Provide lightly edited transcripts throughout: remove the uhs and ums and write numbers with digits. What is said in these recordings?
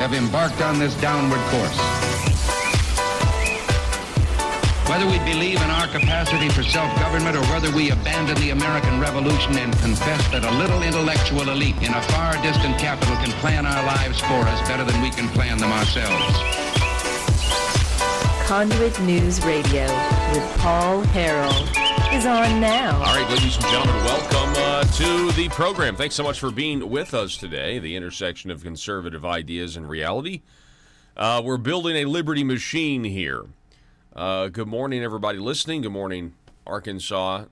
have embarked on this downward course. Whether we believe in our capacity for self-government or whether we abandon the American Revolution and confess that a little intellectual elite in a far distant capital can plan our lives for us better than we can plan them ourselves. Conduit News Radio with Paul Harrell is on now. All right, ladies and gentlemen, welcome to the program. Thanks so much for being with us today, the intersection of conservative ideas and reality. We're building a liberty machine here. Good morning, everybody listening. Good morning, Arkansas.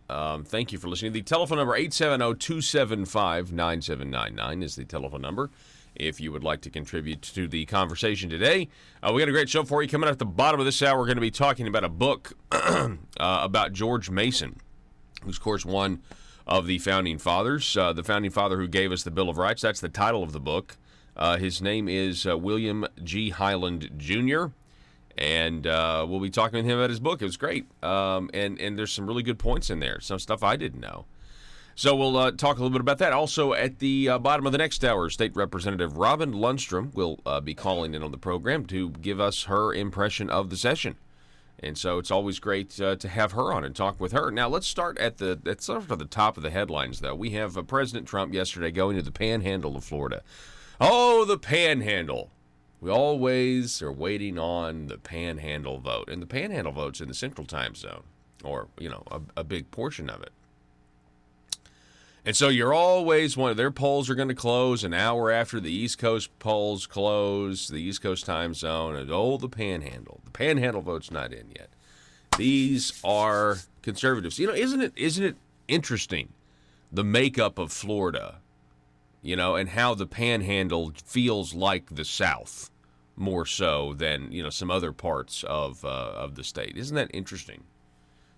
Thank you for listening. The telephone number, 870-275-9799 is the telephone number if you would like to contribute to the conversation today. We got a great show for you. Coming up at the bottom of this hour, we're going to be talking about a book about George Mason, who's, of course, one of the Founding Fathers, the Founding Father who gave us the Bill of Rights. That's the title of the book. His name is William G. Highland, Jr., and we'll be talking with him about his book. It was great, and there's some really good points in there, some stuff I didn't know. So we'll talk a little bit about that. Also, at the bottom of the next hour, State Representative Robin Lundstrom will be calling in on the program to give us her impression of the session. And so it's always great to have her on and talk with her. Now, let's start at the top of the headlines, though. We have President Trump yesterday going to the Panhandle of Florida. Oh, the Panhandle. We always are waiting on the Panhandle vote. And the Panhandle vote's in the Central Time Zone, or, a big portion of it. And so you're always wondering, their polls are going to close an hour after the East Coast polls close, the East Coast time zone, and the Panhandle. The Panhandle vote's not in yet. These are conservatives. Isn't it interesting, the makeup of Florida, and how the Panhandle feels like the South more so than, some other parts of the state. Isn't that interesting?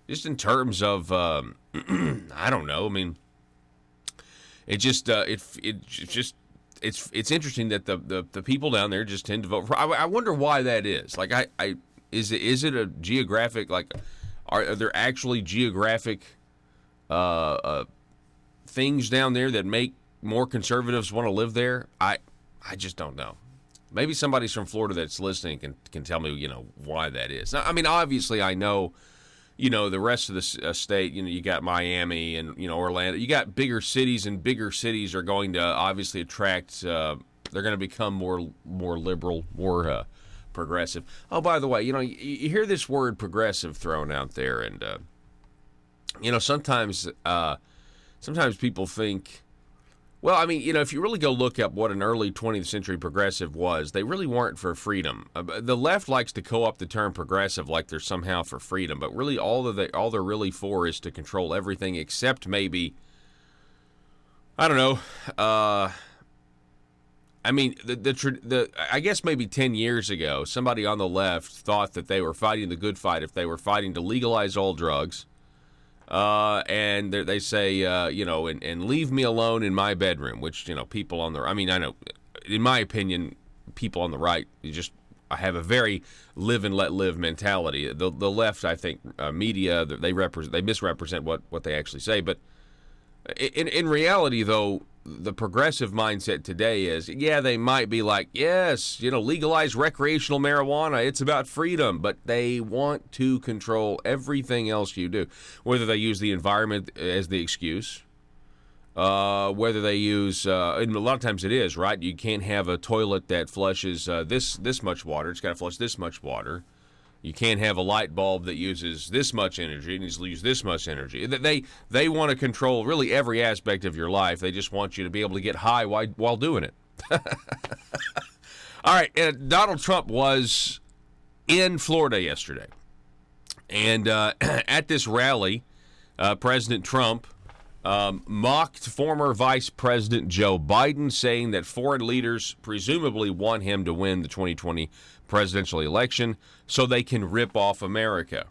Just in terms of, I don't know, I mean, it's interesting that the people down there just tend to vote for. I wonder why that is. Like, is it a geographic, like, are there actually geographic things down there that make more conservatives want to live there? I just don't know. Maybe somebody's from Florida that's listening can tell me why that is. Now, I mean, obviously I know. The rest of the state, you got Miami and, Orlando. You got bigger cities, and bigger cities are going to obviously attract, they're going to become more liberal, more progressive. Oh, by the way, you hear this word progressive thrown out there, and, sometimes people think, well, I mean, if you really go look up what an early 20th century progressive was, they really weren't for freedom. The left likes to co-opt the term progressive like they're somehow for freedom, but really all they're really for is to control everything except maybe, I don't know, I mean, I guess maybe 10 years ago, somebody on the left thought that they were fighting the good fight if they were fighting to legalize all drugs. And they say, and leave me alone in my bedroom, which, people on the, I mean, I know, in my opinion, people on the right, I have a very live and let live mentality. The left, I think, media, they misrepresent what they actually say. But in reality, though, the progressive mindset today is, they might be like, yes, legalize recreational marijuana. It's about freedom, but they want to control everything else you do, whether they use the environment as the excuse, whether they use, and a lot of times it is, right? You can't have a toilet that flushes this much water. It's got to flush this much water. You can't have a light bulb that uses this much energy. It needs to use this much energy. They want to control really every aspect of your life. They just want you to be able to get high while doing it. All right, Donald Trump was in Florida yesterday. And at this rally, President Trump mocked former Vice President Joe Biden, saying that foreign leaders presumably want him to win the 2020 presidential election so they can rip off America.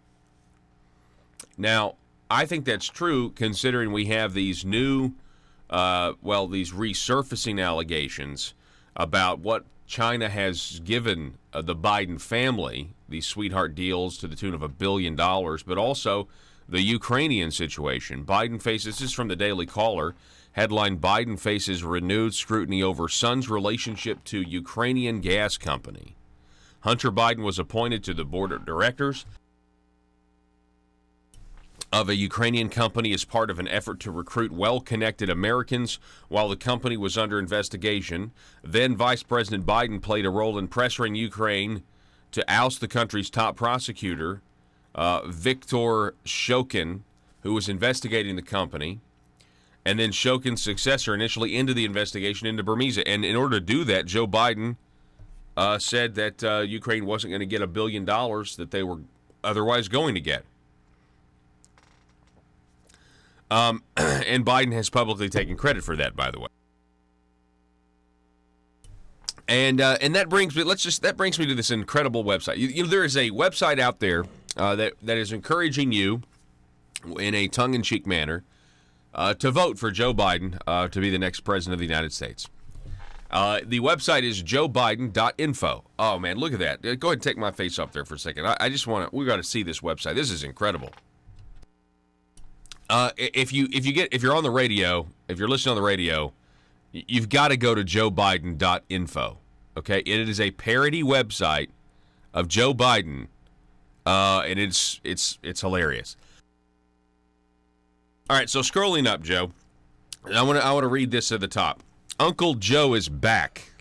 Now, I think that's true considering we have these new, these resurfacing allegations about what China has given the Biden family, these sweetheart deals to the tune of $1 billion, but also the Ukrainian situation. Biden faces, this is from the Daily Caller, Headline: Biden faces renewed scrutiny over son's relationship to Ukrainian gas company. Hunter Biden was appointed to the board of directors of a Ukrainian company as part of an effort to recruit well-connected Americans while the company was under investigation. Then Vice President Biden played a role in pressuring Ukraine to oust the country's top prosecutor, Viktor Shokin, who was investigating the company. And then Shokin's successor initially ended the investigation into Burmese. And in order to do that, Joe Biden said that Ukraine wasn't going to get $1 billion that they were otherwise going to get. And Biden has publicly taken credit for that, by the way. And that brings me to this incredible website. You know, there is a website out there that is encouraging you in a tongue-in-cheek manner to vote for Joe Biden to be the next president of the United States. The website is joebiden.info. Oh man, look at that! Go ahead and take my face off there for a second. We got to see this website. This is incredible. If you're on the radio, if you're listening on the radio, you've got to go to joebiden.info. Okay, it is a parody website of Joe Biden, and it's hilarious. All right, so scrolling up, Joe, I want to read this at the top. Uncle Joe is back.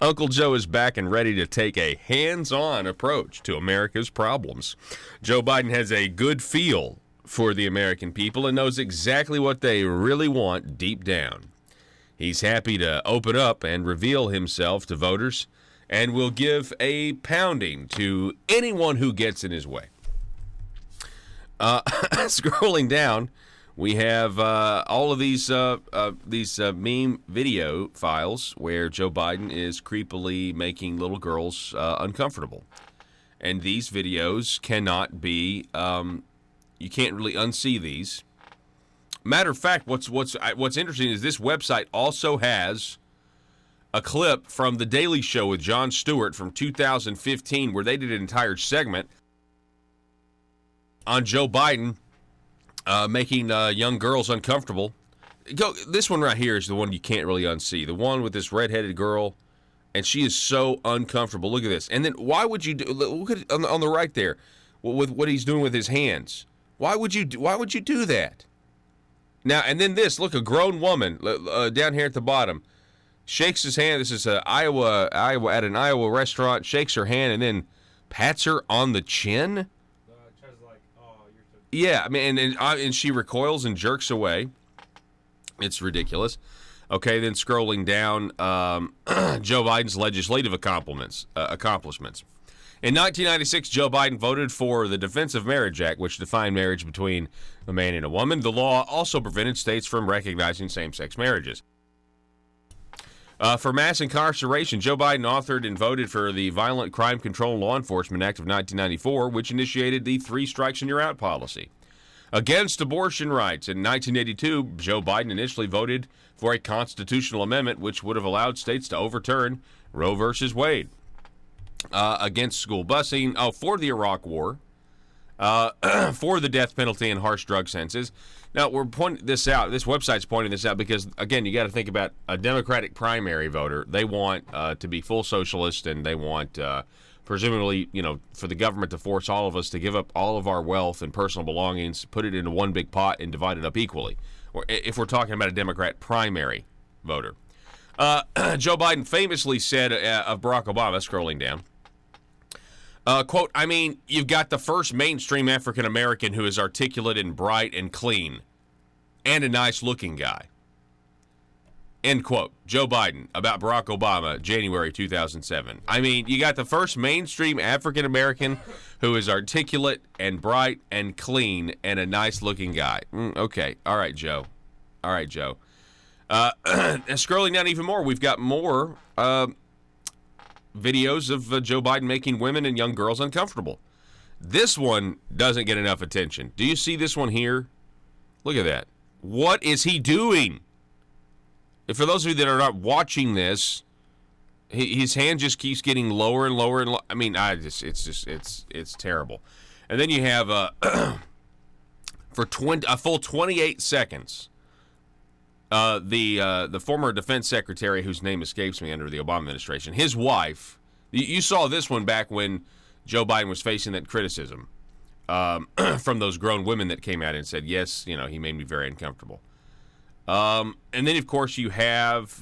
Uncle Joe is back and ready to take a hands-on approach to America's problems. Joe Biden has a good feel for the American people and knows exactly what they really want deep down. He's happy to open up and reveal himself to voters and will give a pounding to anyone who gets in his way. Scrolling down, we have all of these meme video files where Joe Biden is creepily making little girls uncomfortable. And these videos cannot be, you can't really unsee these. Matter of fact, what's interesting is this website also has a clip from The Daily Show with Jon Stewart from 2015 where they did an entire segment on Joe Biden making young girls uncomfortable. This one right here is the one you can't really unsee. The one with this redheaded girl, and she is so uncomfortable. Look at this. And then why would you look at it on the right there with what he's doing with his hands? Why would you do that? Now, and then this, look, a grown woman down here at the bottom shakes his hand. This is Iowa at an Iowa restaurant, shakes her hand and then pats her on the chin. Yeah, I mean, and she recoils and jerks away. It's ridiculous. Okay, then scrolling down, Joe Biden's legislative accomplishments. In 1996, Joe Biden voted for the Defense of Marriage Act, which defined marriage between a man and a woman. The law also prevented states from recognizing same-sex marriages. For mass incarceration, Joe Biden authored and voted for the Violent Crime Control and Law Enforcement Act of 1994, which initiated the 3 strikes and you're out policy. Against abortion rights, in 1982, Joe Biden initially voted for a constitutional amendment which would have allowed states to overturn Roe versus Wade. Against school busing, for the Iraq War, for the death penalty and harsh drug sentences. Now, we're pointing this out. This website's pointing this out because, again, you got to think about a Democratic primary voter. They want to be full socialist, and they want, presumably, for the government to force all of us to give up all of our wealth and personal belongings, put it into one big pot, and divide it up equally. Or if we're talking about a Democrat primary voter. Joe Biden famously said of Barack Obama, scrolling down, quote, I mean, you've got the first mainstream African-American who is articulate and bright and clean and a nice-looking guy. End quote. Joe Biden about Barack Obama, January 2007. I mean, you got the first mainstream African-American who is articulate and bright and clean and a nice-looking guy. Okay. All right, Joe. Scrolling down even more, we've got more videos of Joe Biden making women and young girls uncomfortable. This one doesn't get enough attention. Do you see this one here? Look at that. What is he doing? And for those of you that are not watching this, his hand just keeps getting lower and lower and lower. I mean, it's terrible. And then you have for a full 28 seconds The former defense secretary, whose name escapes me under the Obama administration, his wife, you saw this one back when Joe Biden was facing that criticism from those grown women that came out and said, yes, he made me very uncomfortable. And then, of course, you have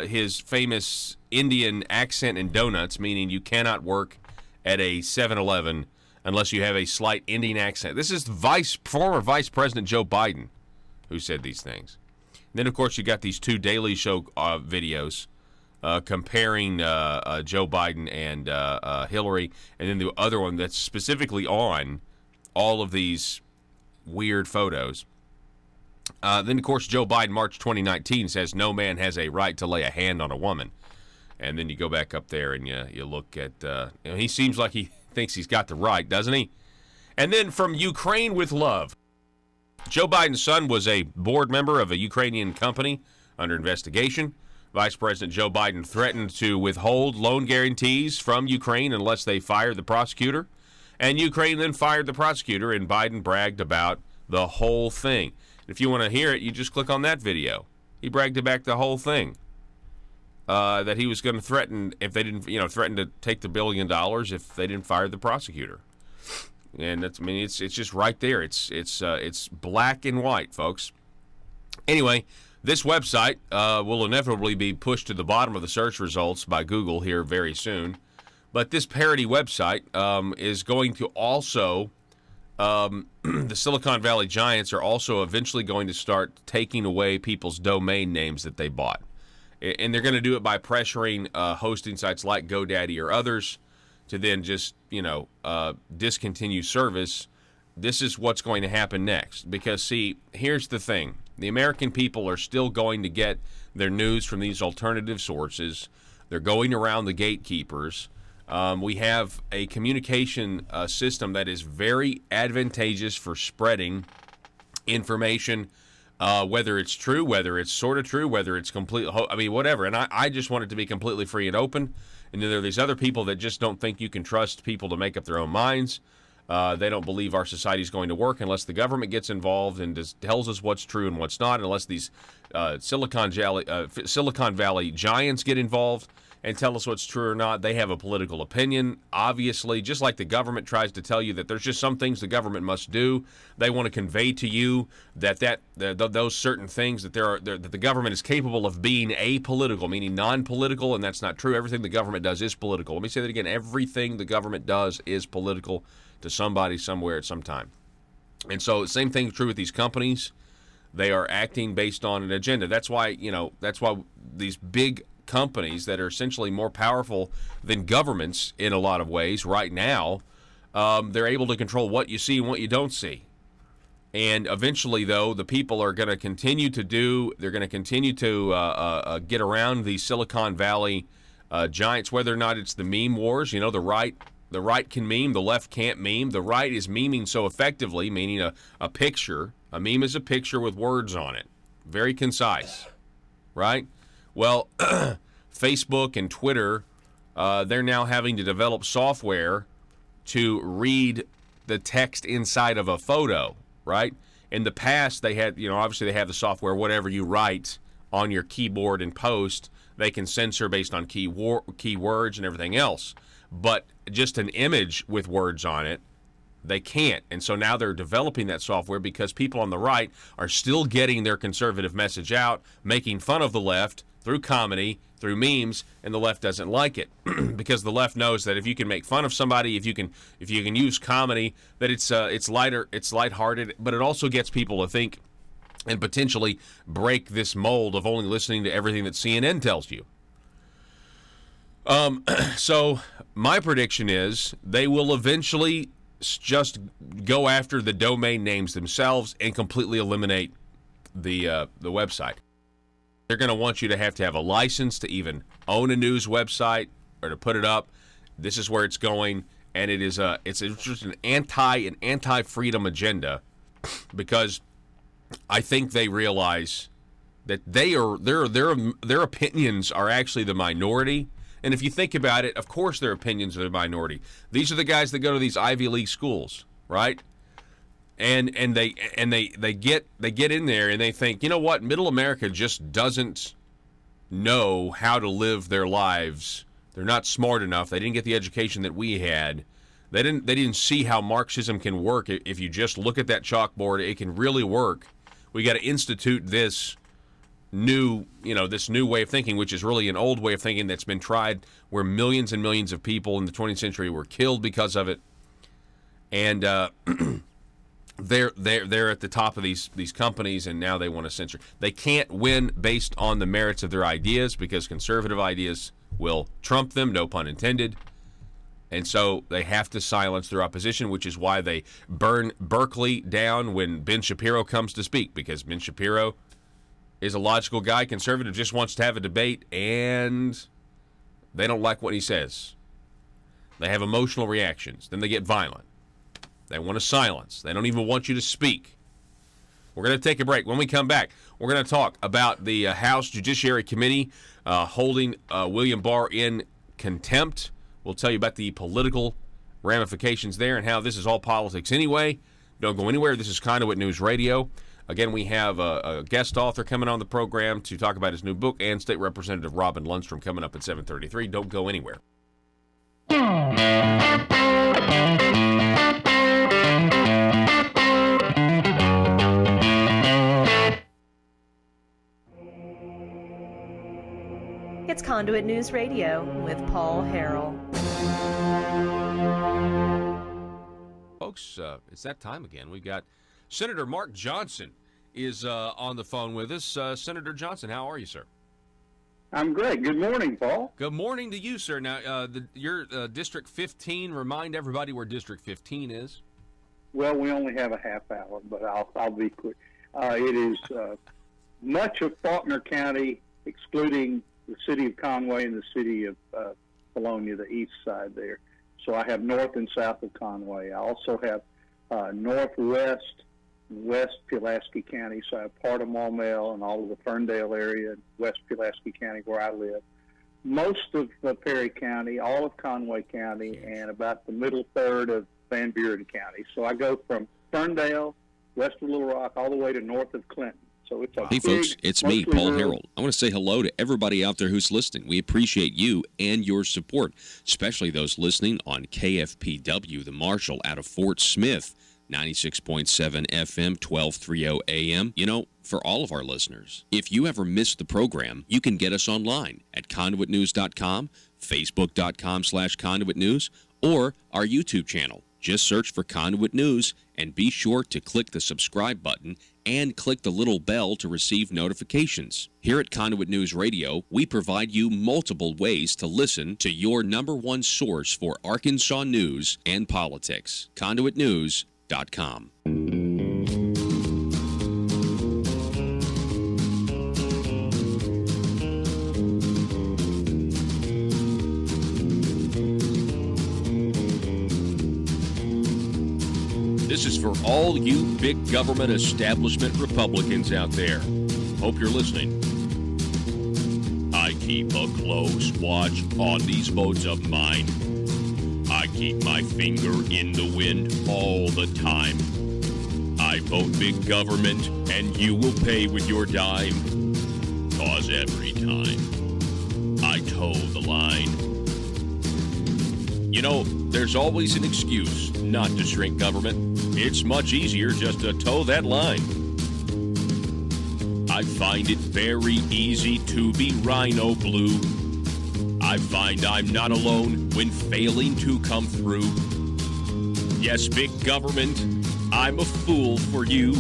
his famous Indian accent and donuts, meaning you cannot work at a 7-Eleven unless you have a slight Indian accent. This is former Vice President Joe Biden who said these things. And then, of course, you got these two Daily Show videos comparing Joe Biden and Hillary, and then the other one that's specifically on all of these weird photos. Then, of course, Joe Biden, March 2019, says no man has a right to lay a hand on a woman. And then you go back up there and you look at, he seems like he thinks he's got the right, doesn't he? And then from Ukraine with Love. Joe Biden's son was a board member of a Ukrainian company under investigation. Vice President Joe Biden threatened to withhold loan guarantees from Ukraine unless they fired the prosecutor. And Ukraine then fired the prosecutor, and Biden bragged about the whole thing. If you want to hear it, you just click on that video. He bragged about the whole thing. That he was going to threaten if they didn't, threaten to take the $1 billion if they didn't fire the prosecutor. And it's just right there. It's black and white, folks. Anyway, this website will inevitably be pushed to the bottom of the search results by Google here very soon. But this parody website is going to also, the Silicon Valley giants are also eventually going to start taking away people's domain names that they bought. And they're going to do it by pressuring hosting sites like GoDaddy or others to then just, discontinue service. This is what's going to happen next. Because, see, here's the thing. The American people are still going to get their news from these alternative sources. They're going around the gatekeepers. We have a communication system that is very advantageous for spreading information, whether it's true, whether it's sort of true, whether it's whatever. And I just want it to be completely free and open. And then there are these other people that just don't think you can trust people to make up their own minds. They don't believe our society is going to work unless the government gets involved and tells us what's true and what's not, unless these Silicon Valley giants get involved and tell us what's true or not. They have a political opinion, obviously, just like the government tries to tell you that there's just some things the government must do. They want to convey to you that those certain things that that the government is capable of being apolitical, meaning non-political, and that's not true. Everything the government does is political. Let me say that again. Everything the government does is political to somebody, somewhere, at some time. And so same thing is true with these companies. They are acting based on an agenda. That's why these big companies that are essentially more powerful than governments in a lot of ways right now, they're able to control what you see and what you don't see. And eventually, though, the people are going to continue to get around the Silicon Valley giants, whether or not it's the meme wars. The right can meme, the left can't meme. The right is memeing so effectively, meaning a picture. A meme is a picture with words on it. Very concise, right? Well, Facebook and Twitter, they're now having to develop software to read the text inside of a photo, right? In the past, they had, obviously they have the software, whatever you write on your keyboard and post, they can censor based on keywords and everything else. But just an image with words on it, they can't. And so now they're developing that software because people on the right are still getting their conservative message out, making fun of the left through comedy, through memes, and the left doesn't like it because the left knows that if you can make fun of somebody, if you can use comedy, that it's lighthearted, but it also gets people to think and potentially break this mold of only listening to everything that CNN tells you. So my prediction is they will eventually just go after the domain names themselves and completely eliminate the website. They're going to want you to have a license to even own a news website or to put it up. This is where it's going, and it's just an anti-freedom agenda because I think they realize that their opinions are actually the minority. And if you think about it, of course their opinions are the minority. These are the guys that go to these Ivy League schools, right? And they get in there and they think, you know what, Middle America just doesn't know how to live their lives. They're not smart enough. They didn't get the education that we had. They didn't see how Marxism can work. If you just look at that chalkboard, it can really work. We got to institute this new way of thinking, which is really an old way of thinking that's been tried, where millions and millions of people in the 20th century were killed because of it. And they're at the top of these companies, and now they want to censor. They can't win based on the merits of their ideas, because conservative ideas will trump them, no pun intended. And so they have to silence their opposition, which is why they burn Berkeley down when Ben Shapiro comes to speak, because Ben Shapiro is a logical guy. Conservative just wants to have a debate, and they don't like what he says. They have emotional reactions. Then they get violent. They want to silence. They don't even want you to speak. We're going to take a break. When we come back, we're going to talk about the House Judiciary Committee holding William Barr in contempt. We'll tell you about the political ramifications there and how this is all politics anyway. Don't go anywhere. This is Conduit News Radio. Again, we have a guest author coming on the program to talk about his new book, and State Representative Robin Lundstrom coming up at 7:33. Don't go anywhere. It's Conduit News Radio with Paul Harrell. Folks, it's that time again. We've got Senator Mark Johnson is on the phone with us. Senator Johnson, how are you, sir? I'm great. Good morning, Paul. Good morning to you, sir. Now, your District 15, remind everybody where District 15 is. Well, we only have a half hour, but I'll be quick. It is much of Faulkner County, excluding the city of Conway and the city of Bologna, the east side there. So I have north and south of Conway. I also have northwest and west Pulaski County, so I have part of Maumelle and all of the Ferndale area, and west Pulaski County where I live. Most of Perry County, all of Conway County, and about the middle third of Van Buren County. So I go from Ferndale, west of Little Rock, all the way to north of Clinton. So it's a Hey, folks, it's me, Paul Harrell. I want to say hello to everybody out there who's listening. We appreciate you and your support, especially those listening on KFPW, the Marshall out of Fort Smith, 96.7 FM, 1230 AM. You know, for all of our listeners, if you ever miss the program, you can get us online at conduitnews.com, facebook.com/conduitnews, or our YouTube channel. Just search for Conduit News and be sure to click the subscribe button and click the little bell to receive notifications. Here at Conduit News Radio, we provide you multiple ways to listen to your number one source for Arkansas news and politics. ConduitNews.com. This is for all you big government establishment Republicans out there. Hope you're listening. I keep a close watch on these votes of mine. I keep my finger in the wind all the time. I vote big government, and you will pay with your dime. 'Cause every time I toe the line. You know, there's always an excuse not to shrink government. It's much easier just to toe that line. I find it very easy to be rhino blue. I find I'm not alone when failing to come through. Yes, big government, I'm a fool for you.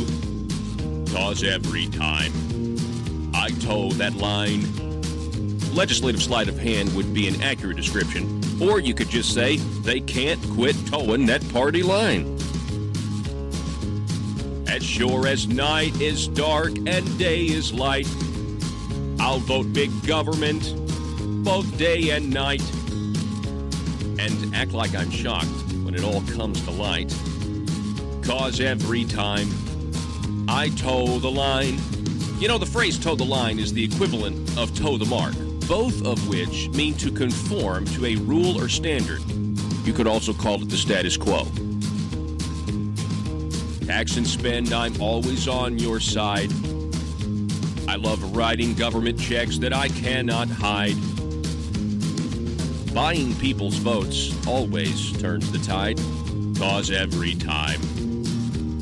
'Cause every time I toe that line. Legislative sleight of hand would be an accurate description. Or you could just say, they can't quit towing that party line. As sure as night is dark and day is light, I'll vote big government both day and night. And act like I'm shocked when it all comes to light. 'Cause every time I toe the line. You know, the phrase toe the line is the equivalent of toe the mark, both of which mean to conform to a rule or standard. You could also call it the status quo. Tax and spend, I'm always on your side. I love writing government checks that I cannot hide. Buying people's votes always turns the tide, 'cause every time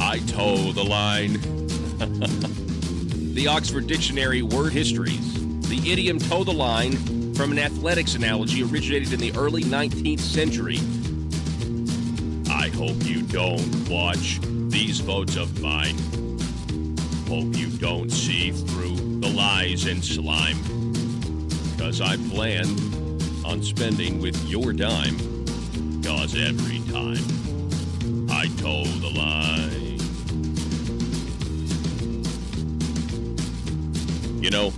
I toe the line. The Oxford Dictionary word histories. The idiom toe the line, from an athletics analogy, originated in the early 19th century. I hope you don't watch these votes of mine. Hope you don't see through the lies and slime. 'Cause I plan on spending with your dime. 'Cause every time I toe the line. You know,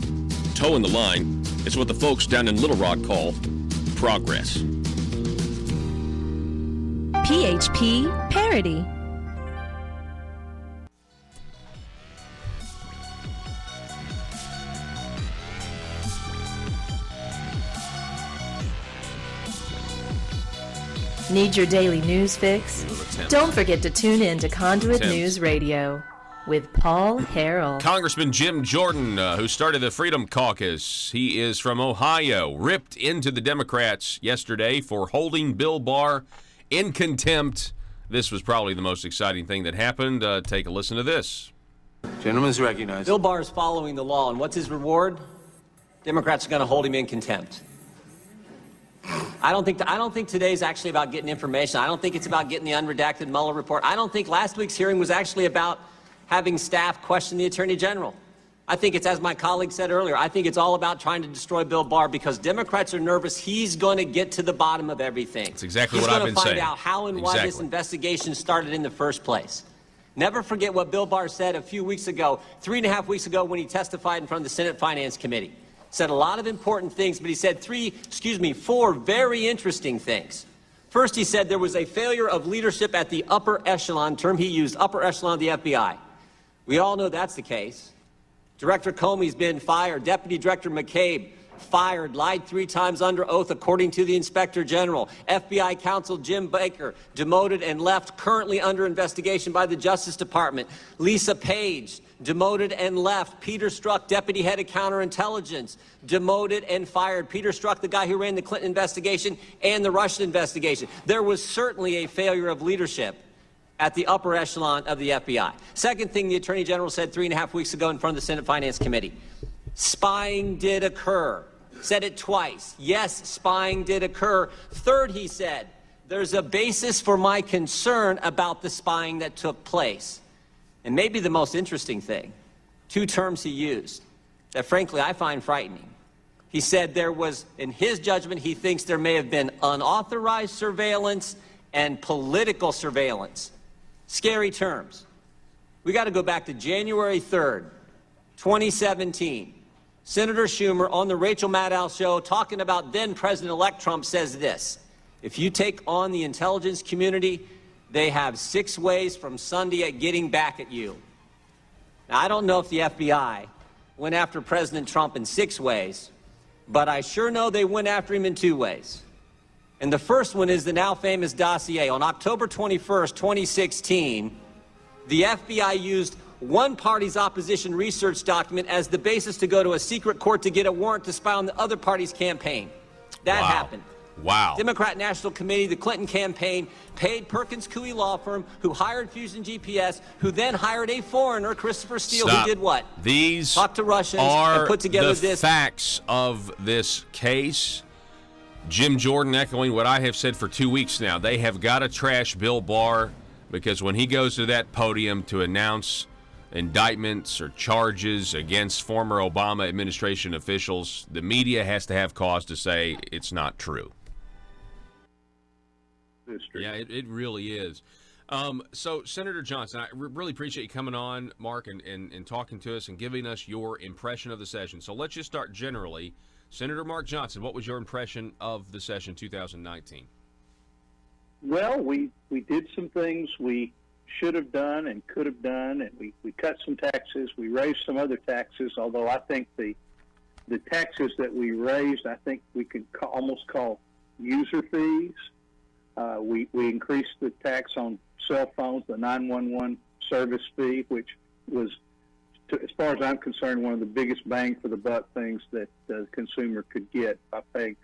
toeing the line is what the folks down in Little Rock call progress. PHP Parody. Need your daily news fix? Don't forget to tune in to Conduit News Radio with Paul Harrell. Congressman Jim Jordan, who started the Freedom Caucus, he is from Ohio, ripped into the Democrats yesterday for holding Bill Barr in contempt. This was probably the most exciting thing that happened. Take a listen to this. Gentleman's recognized. Bill Barr is following the law, and what's his reward? Democrats are going to hold him in contempt. I don't think today's actually about getting information. I don't think it's about getting the unredacted Mueller report. I don't think last week's hearing was actually about having staff question the Attorney General. I think it's, as my colleague said earlier, I think it's all about trying to destroy Bill Barr because Democrats are nervous he's going to get to the bottom of everything. That's exactly what I've been saying. He's going to find out how and why this investigation started in the first place. Never forget what Bill Barr said a few weeks ago, 3.5 weeks ago, when he testified in front of the Senate Finance Committee. Said a lot of important things, but he said four very interesting things. First, he said there was a failure of leadership at the upper echelon, term he used, upper echelon of the FBI. We all know that's the case. Director Comey's been fired. Deputy Director McCabe fired, lied 3 times under oath, according to the Inspector General. FBI counsel Jim Baker demoted and left, currently under investigation by the Justice Department. Lisa Page demoted and left. Peter Strzok, deputy head of counterintelligence, demoted and fired. Peter Strzok, the guy who ran the Clinton investigation and the Russian investigation. There was certainly a failure of leadership at the upper echelon of the FBI. Second thing the Attorney General said 3.5 weeks ago in front of the Senate Finance Committee. Spying did occur. Said it twice. Yes, spying did occur. Third, he said, there's a basis for my concern about the spying that took place. And maybe the most interesting thing, 2 terms he used that frankly I find frightening. He said there was, in his judgment, he thinks there may have been unauthorized surveillance and political surveillance. Scary terms. We got to go back to January 3rd, 2017. Senator Schumer on the Rachel Maddow show talking about then President-elect Trump says this: if you take on the intelligence community, they have 6 ways from Sunday at getting back at you. Now, I don't know if the FBI went after President Trump in 6 ways, but I sure know they went after him in 2 ways. And the first one is the now famous dossier. On October 21st, 2016, the FBI used one party's opposition research document as the basis to go to a secret court to get a warrant to spy on the other party's campaign. That happened. Wow. Democrat National Committee, the Clinton campaign, paid Perkins Coie law firm, who hired Fusion GPS, who then hired a foreigner, Christopher Steele, who did what? These talked to Russians are and put together the facts of this case. Jim Jordan echoing what I have said for 2 weeks now. They have got to trash Bill Barr, because when he goes to that podium to announce indictments or charges against former Obama administration officials, the media has to have cause to say it's not true. Yeah, it really is. So, Senator Johnson, I really appreciate you coming on, Mark, and talking to us and giving us your impression of the session. So let's just start generally. Senator Mark Johnson, what was your impression of the session 2019? Well, we did some things we should have done and could have done, and we cut some taxes. We raised some other taxes, although I think the taxes that we raised, I think we could almost call user fees. We increased the tax on cell phones, the 911 service fee, which was, as far as I'm concerned, one of the biggest bang for the buck things that the consumer could get by paying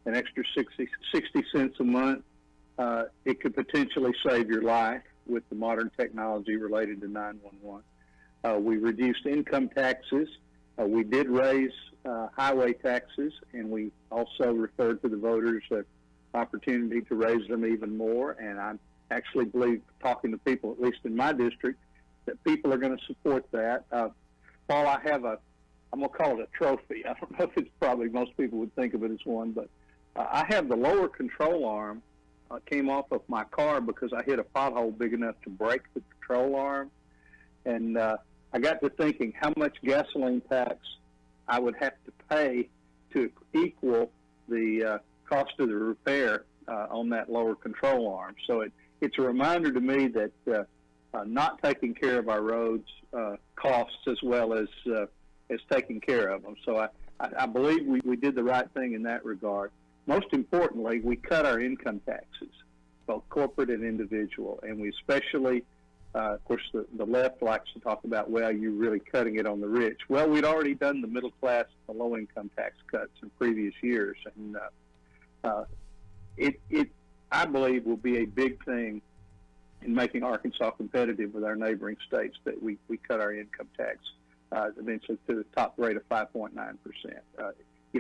an extra 60 cents a month. It could potentially save your life with the modern technology related to 911. We reduced income taxes. We did raise highway taxes, and we also referred to the voters an opportunity to raise them even more. And I actually believe, talking to people, at least in my district, that people are going to support that. Paul, I have I'm going to call it a trophy. I don't know if it's probably, most people would think of it as one, but I have the lower control arm came off of my car because I hit a pothole big enough to break the control arm. And I got to thinking how much gasoline tax I would have to pay to equal the cost of the repair on that lower control arm. So it's a reminder to me that not taking care of our roads costs as well as taking care of them. So I believe we did the right thing in that regard. Most importantly, we cut our income taxes, both corporate and individual, and we especially, of course, the left likes to talk about, well, you're really cutting it on the rich. Well, we'd already done the middle class and the low income tax cuts in previous years, and it I believe will be a big thing in making Arkansas competitive with our neighboring states that we cut our income tax eventually to the top rate of 5.9%.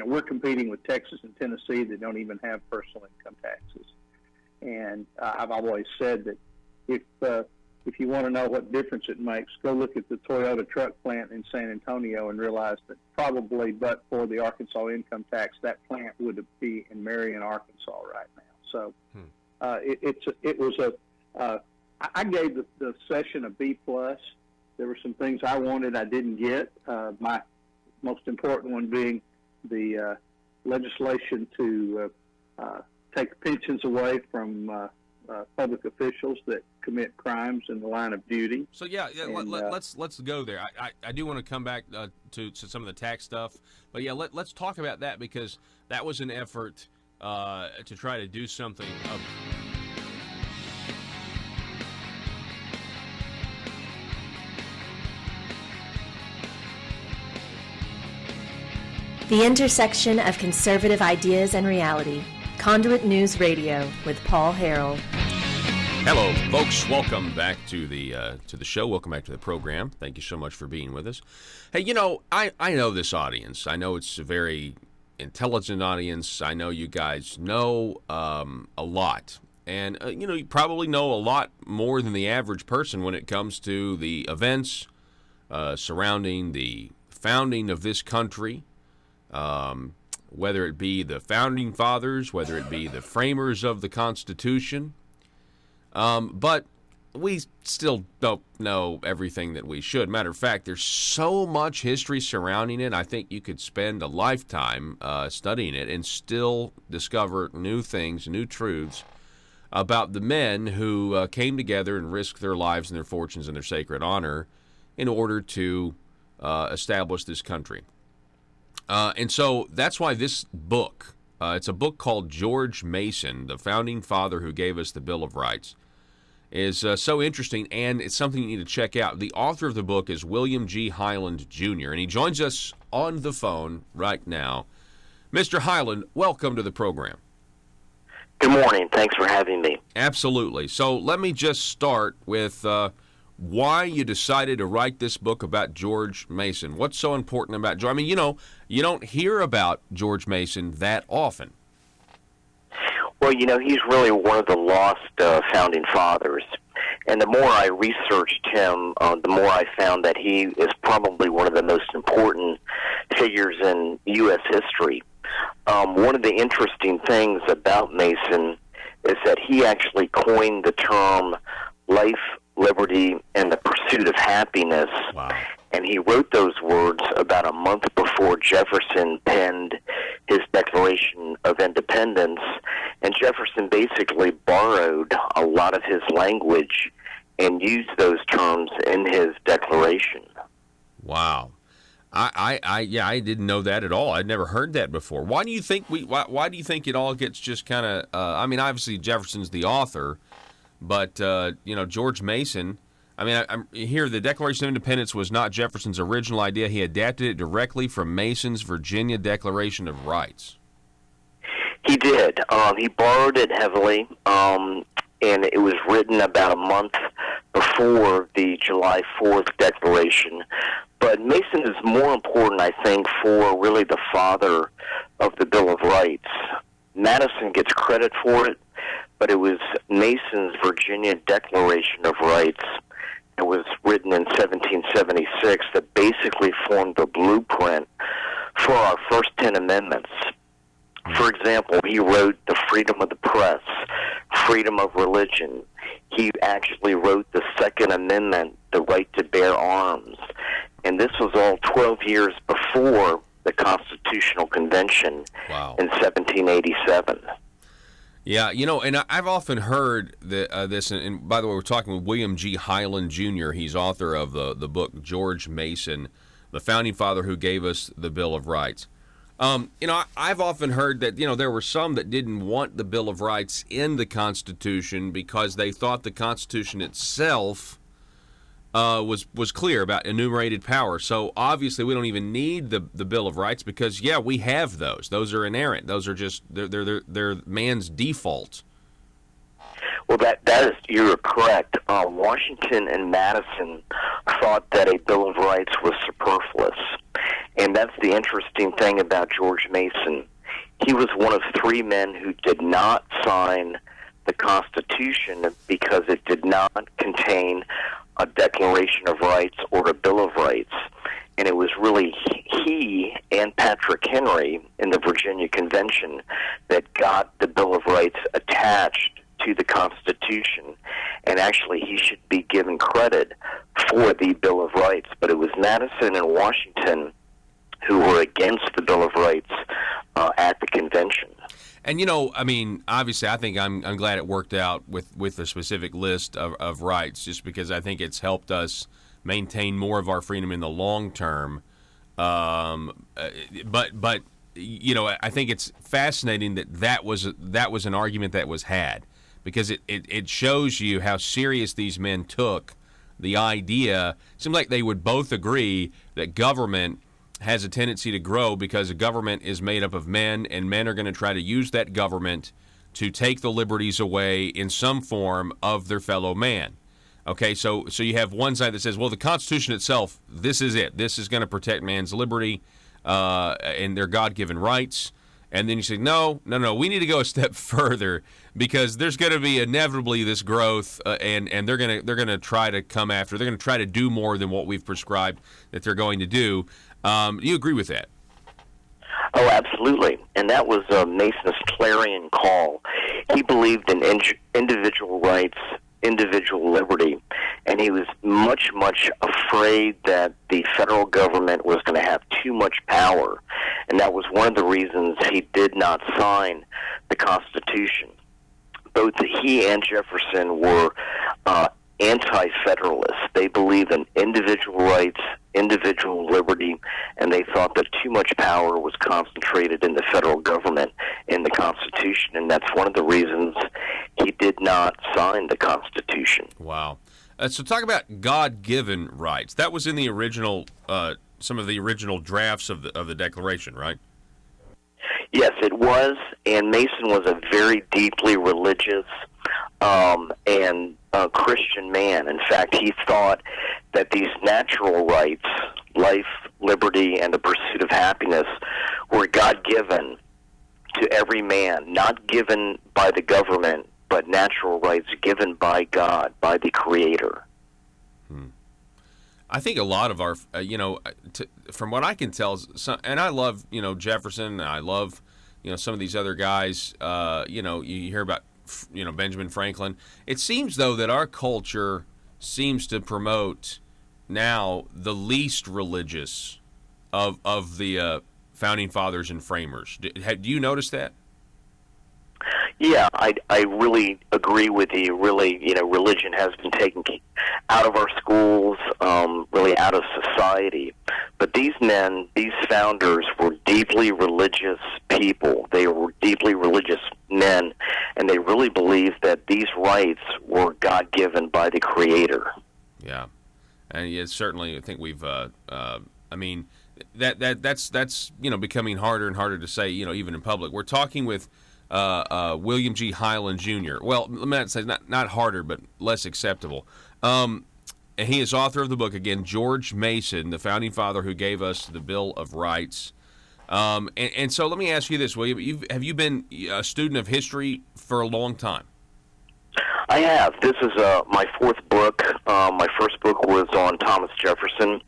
We're competing with Texas and Tennessee that don't even have personal income taxes. And I've always said that if you want to know what difference it makes, go look at the Toyota truck plant in San Antonio and realize that probably but for the Arkansas income tax, that plant would be in Marion, Arkansas right now. So I gave the session a B+. There were some things I wanted I didn't get. My most important one being the legislation to take pensions away from public officials that commit crimes in the line of duty. So let's go there. I do want to come back to some of the tax stuff, but let's talk about that, because that was an effort to try to do something. The intersection of conservative ideas and reality. Conduit News Radio with Paul Harrell. Hello, folks. Welcome back to the show. Welcome back to the program. Thank you so much for being with us. Hey, I know this audience. I know it's a very intelligent audience. I know you guys know a lot. And, you probably know a lot more than the average person when it comes to the events surrounding the founding of this country. Whether it be the founding fathers, whether it be the framers of the Constitution. But we still don't know everything that we should. Matter of fact, there's so much history surrounding it, I think you could spend a lifetime studying it and still discover new things, new truths about the men who came together and risked their lives and their fortunes and their sacred honor in order to establish this country. And so that's why this book, it's a book called George Mason, the founding father who gave us the Bill of Rights, is so interesting, and it's something you need to check out. The author of the book is William G. Highland, Jr., and he joins us on the phone right now. Mr. Highland, welcome to the program. Good morning. Thanks for having me. Absolutely. So let me just start with why you decided to write this book about George Mason. What's so important about George? I mean, you don't hear about George Mason that often. Well, he's really one of the lost founding fathers. And the more I researched him, the more I found that he is probably one of the most important figures in U.S. history. One of the interesting things about Mason is that he actually coined the term life, liberty, and the pursuit of happiness. Wow. And he wrote those words about a month before Jefferson penned his Declaration of Independence. And Jefferson basically borrowed a lot of his language and used those terms in his declaration. Wow. I didn't know that at all. I'd never heard that before. Why do you think why do you think it all gets just kind of obviously Jefferson's the author, but George Mason, I mean, I'm here, the Declaration of Independence was not Jefferson's original idea. He adapted it directly from Mason's Virginia Declaration of Rights. He did. He borrowed it heavily, and it was written about a month before the July 4th Declaration. But Mason is more important, I think, for really the father of the Bill of Rights. Madison gets credit for it, but it was Mason's Virginia Declaration of Rights. It was written in 1776 that basically formed the blueprint for our first 10 amendments. For example, he wrote the freedom of the press, freedom of religion. He actually wrote the Second Amendment, the right to bear arms. And this was all 12 years before the Constitutional Convention in 1787. Yeah, you know, and I've often heard this, and by the way, we're talking with William G. Highland Jr. He's author of the book George Mason, the founding father who gave us the Bill of Rights. You know, I've often heard that, you know, there were some that didn't want the Bill of Rights in the Constitution because they thought the Constitution itself was clear about enumerated power. So obviously we don't even need the Bill of Rights because, yeah, we have those. Those are inerrant. Those are just they're man's default. Well, that is, you're correct. Washington and Madison thought that a Bill of Rights was superfluous. And that's the interesting thing about George Mason. He was one of three men who did not sign the Constitution because it did not contain a Declaration of Rights or a Bill of Rights. And it was really he and Patrick Henry in the Virginia Convention that got the Bill of Rights attached to the Constitution. And actually, he should be given credit for the Bill of Rights. But it was Madison and Washington who were against the Bill of Rights at the convention. And, you know, I mean, obviously, I think I'm glad it worked out with a specific list of rights, just because I think it's helped us maintain more of our freedom in the long term. But you know, I think it's fascinating that was an argument that was had, because it shows you how serious these men took the idea. It seemed like they would both agree that government has a tendency to grow because a government is made up of men, and men are going to try to use that government to take the liberties away in some form of their fellow man. Okay, so you have one side that says, well, the Constitution itself, this is it. This is going to protect man's liberty and their God-given rights. And then you say, no, we need to go a step further, because there's going to be inevitably this growth, and they're going to try to come after. They're going to try to do more than what we've prescribed that they're going to do. Do you agree with that? Oh, absolutely. And that was Mason's clarion call. He believed in individual rights, individual liberty, and he was much, much afraid that the federal government was going to have too much power. And that was one of the reasons he did not sign the Constitution. Both he and Jefferson were anti-federalists. They believed in individual rights, individual liberty, and they thought that too much power was concentrated in the federal government in the Constitution, and that's one of the reasons he did not sign the Constitution. Wow. So talk about God-given rights. That was in the original, some of the original drafts of the Declaration, right? Yes, it was, and Mason was a very deeply religious and Christian man. In fact, he thought that these natural rights, life, liberty, and the pursuit of happiness, were God-given to every man, not given by the government, but natural rights given by God, by the Creator. I think a lot of our, from what I can tell, and I love, Jefferson, and I love, some of these other guys, you hear about, Benjamin Franklin. It seems, though, that our culture seems to promote now the least religious of the founding fathers and framers. Do you notice that? Yeah, I really agree with you. Really, religion has been taken out of our schools, really out of society. But these men, these founders, were deeply religious people. They were deeply religious men, and they really believed that these rights were God-given by the Creator. Yeah, and yeah, certainly I think we've. I mean, that's becoming harder and harder to say. Even in public, we're talking with William G. Highland Jr. Well, let me not say not harder, but less acceptable. And he is author of the book again, George Mason, the founding father who gave us the Bill of Rights. And so let me ask you this, William: have you been a student of history for a long time? I have. This is my fourth book. My first book was on Thomas Jefferson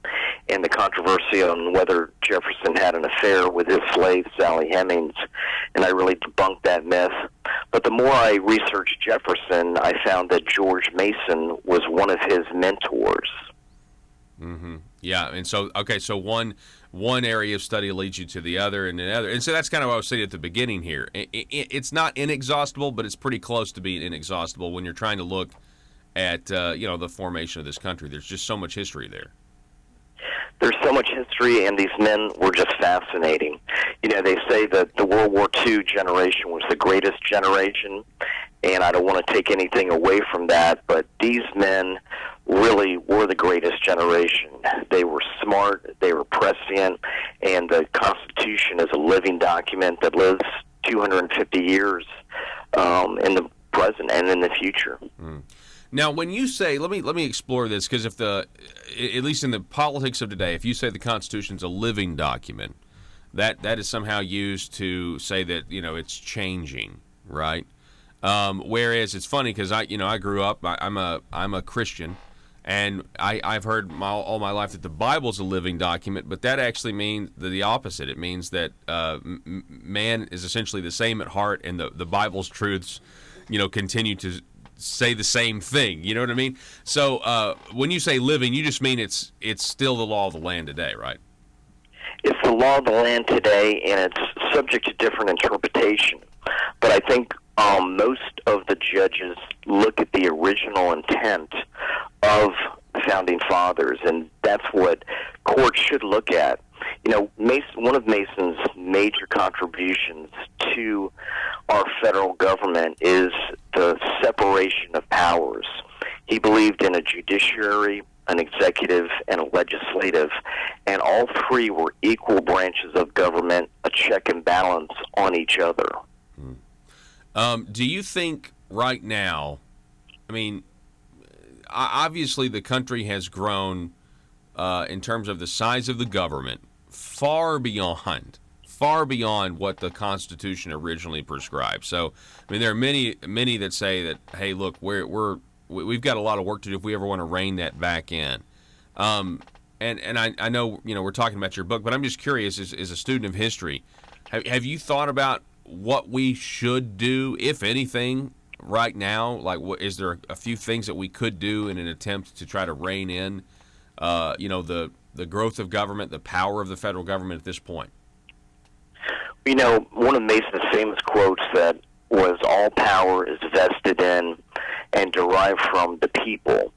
and the controversy on whether Jefferson had an affair with his slave, Sally Hemings, and I really debunked that myth. But the more I researched Jefferson, I found that George Mason was one of his mentors. Mm-hmm. Yeah, and so, okay, so one area of study leads you to the other and another. And so that's kind of what I was saying at the beginning here. It's not inexhaustible, but it's pretty close to being inexhaustible when you're trying to look at, the formation of this country. There's just so much history there. There's so much history, and these men were just fascinating. They say that the World War II generation was the greatest generation, and I don't want to take anything away from that, but these men really were the greatest generation. They were smart, they were prescient, and the Constitution is a living document that lives 250 years in the present and in the future. Mm. Now, when you say, let me explore this, because at least in the politics of today, if you say the Constitution's a living document, that is somehow used to say that it's changing, right? Whereas it's funny because I grew up, I'm a Christian, and I've heard all my life that the Bible's a living document, but that actually means the opposite. It means that man is essentially the same at heart, and the Bible's truths, continue to say the same thing. You know what I mean? So when you say living, you just mean it's still the law of the land today, right? It's the law of the land today, and it's subject to different interpretation. But I think most of the judges look at the original intent of the Founding Fathers, and that's what courts should look at. One of Mason's major contributions to our federal government is the separation of powers. He believed in a judiciary, an executive, and a legislative, and all three were equal branches of government, a check and balance on each other. Do you think right now, obviously the country has grown in terms of the size of the government far beyond what the Constitution originally prescribed. So, there are many that say that, hey, look, we've got a lot of work to do if we ever want to rein that back in. And I know we're talking about your book, but I'm just curious, as a student of history, have you thought about what we should do, if anything, right now? Like, is there a few things that we could do in an attempt to try to rein in, the growth of government, the power of the federal government at this point? One of Mason's famous quotes that was, all power is vested in and derived from the people.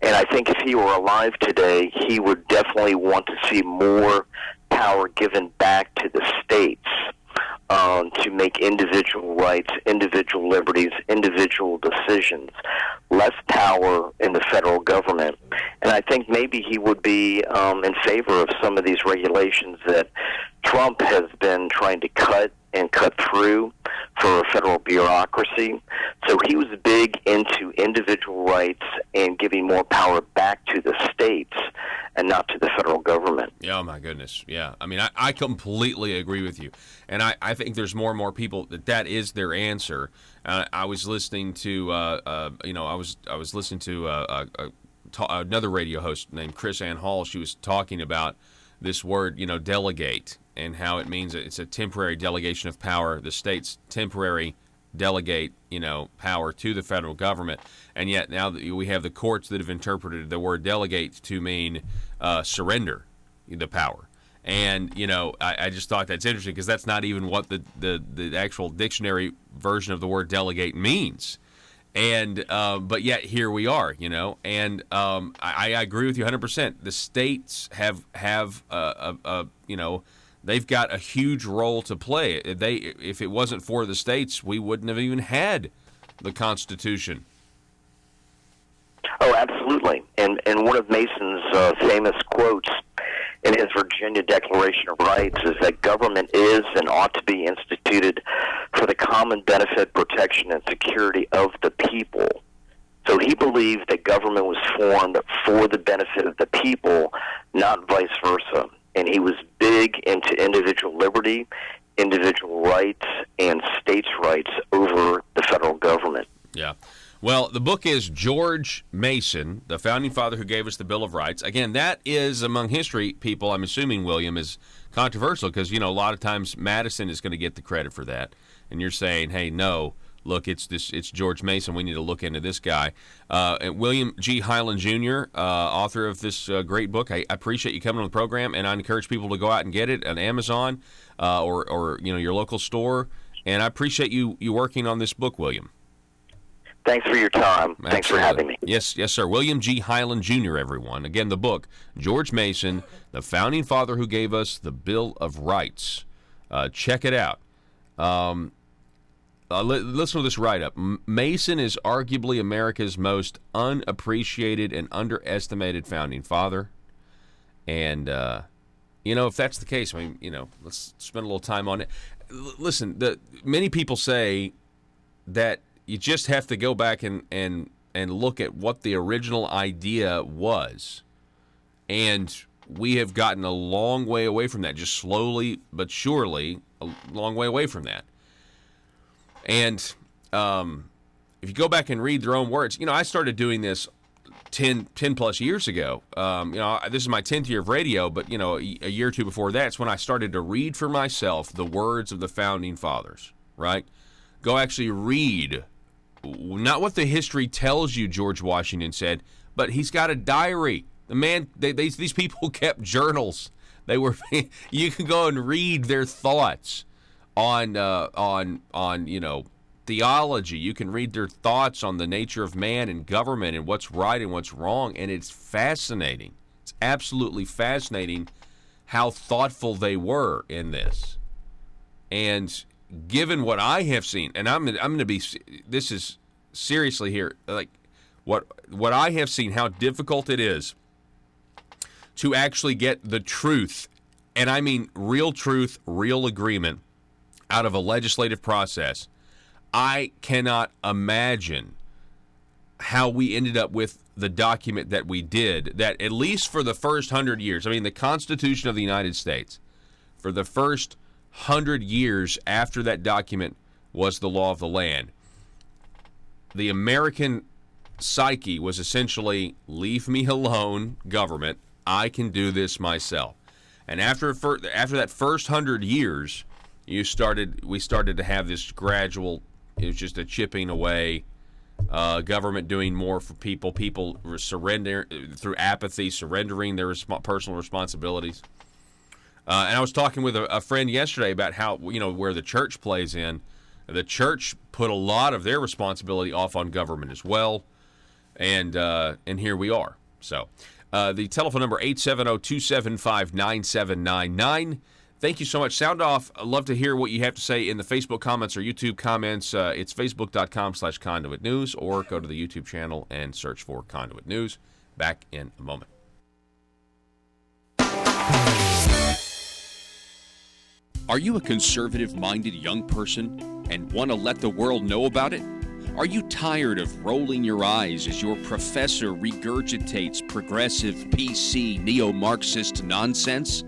And I think if he were alive today, he would definitely want to see more power given back to the states to make individual rights, individual liberties, individual decisions, less power in the federal government. And I think maybe he would be in favor of some of these regulations that Trump has been trying to cut through for federal bureaucracy. So he was big into individual rights and giving more power back to the states and not to the federal government. Yeah, oh my goodness. Yeah. I completely agree with you. And I think there's more and more people that is their answer. I was listening to, another radio host named Chris Ann Hall. She was talking about this word, delegate, and how it means it's a temporary delegation of power. The states temporary delegate, power to the federal government. And yet now that we have the courts that have interpreted the word delegate to mean surrender the power. And, I just thought that's interesting because that's not even what the actual dictionary version of the word delegate means. And but yet here we are, and I agree with you 100%. The states have they've got a huge role to play. If it wasn't for the states, we wouldn't have even had the Constitution. Oh, Oh, absolutely. And one of Mason's famous quotes in his Virginia Declaration of Rights is that government is and ought to be instituted for the common benefit, protection, and security of the people. So he believed that government was formed for the benefit of the people, not vice versa. And he was big into individual liberty, individual rights, and states' rights over the federal government. Yeah. Well, the book is George Mason, the founding father who gave us the Bill of Rights. Again, that is, among history people, I'm assuming, William, is controversial because, a lot of times Madison is going to get the credit for that. And you're saying, hey, no, look, it's George Mason. We need to look into this guy. And William G. Highland Jr., author of this great book. I appreciate you coming on the program, and I encourage people to go out and get it on Amazon or your local store. And I appreciate you working on this book, William. Thanks for your time. Absolutely. Thanks for having me. Yes, sir. William G. Highland Jr., everyone. Again, the book, George Mason, the founding father who gave us the Bill of Rights. Check it out. Listen to this write-up. Mason is arguably America's most unappreciated and underestimated founding father. And, if that's the case, let's spend a little time on it. Listen, many people say that you just have to go back and look at what the original idea was. And we have gotten a long way away from that, just slowly but surely, a long way away from that. And if you go back and read their own words, I started doing this 10 plus years ago. This is my 10th year of radio, but, a year or two before that's when I started to read for myself the words of the founding fathers, right? Go actually read, not what the history tells you George Washington said, but he's got a diary. The man, these people kept journals. You can go and read their thoughts on theology. You can read their thoughts on the nature of man and government and what's right and what's wrong, and it's fascinating. It's absolutely fascinating how thoughtful they were in this. And given what I have seen, and I'm going to be, this is seriously here, like what I have seen, how difficult it is to actually get the truth, and I mean real truth, real agreement out of a legislative process. I cannot imagine how we ended up with the document that we did, that at least for the first 100 years, the Constitution of the United States, for the first 100 years after that document was the law of the land, the American psyche was essentially, leave me alone, government. I can do this myself. And after that first 100 years, we started to have this gradual, it was just a chipping away, government doing more for people surrender through apathy, surrendering their personal responsibilities. And I was talking with a friend yesterday about how, where the church plays in. The church put a lot of their responsibility off on government as well. And here we are. So the telephone number, 870-275-9799. Thank you so much. Sound off. I'd love to hear what you have to say in the Facebook comments or YouTube comments. It's facebook.com/Conduit News, or go to the YouTube channel and search for Conduit News. Back in a moment. Are you a conservative-minded young person and want to let the world know about it? Are you tired of rolling your eyes as your professor regurgitates progressive, PC, neo-Marxist nonsense?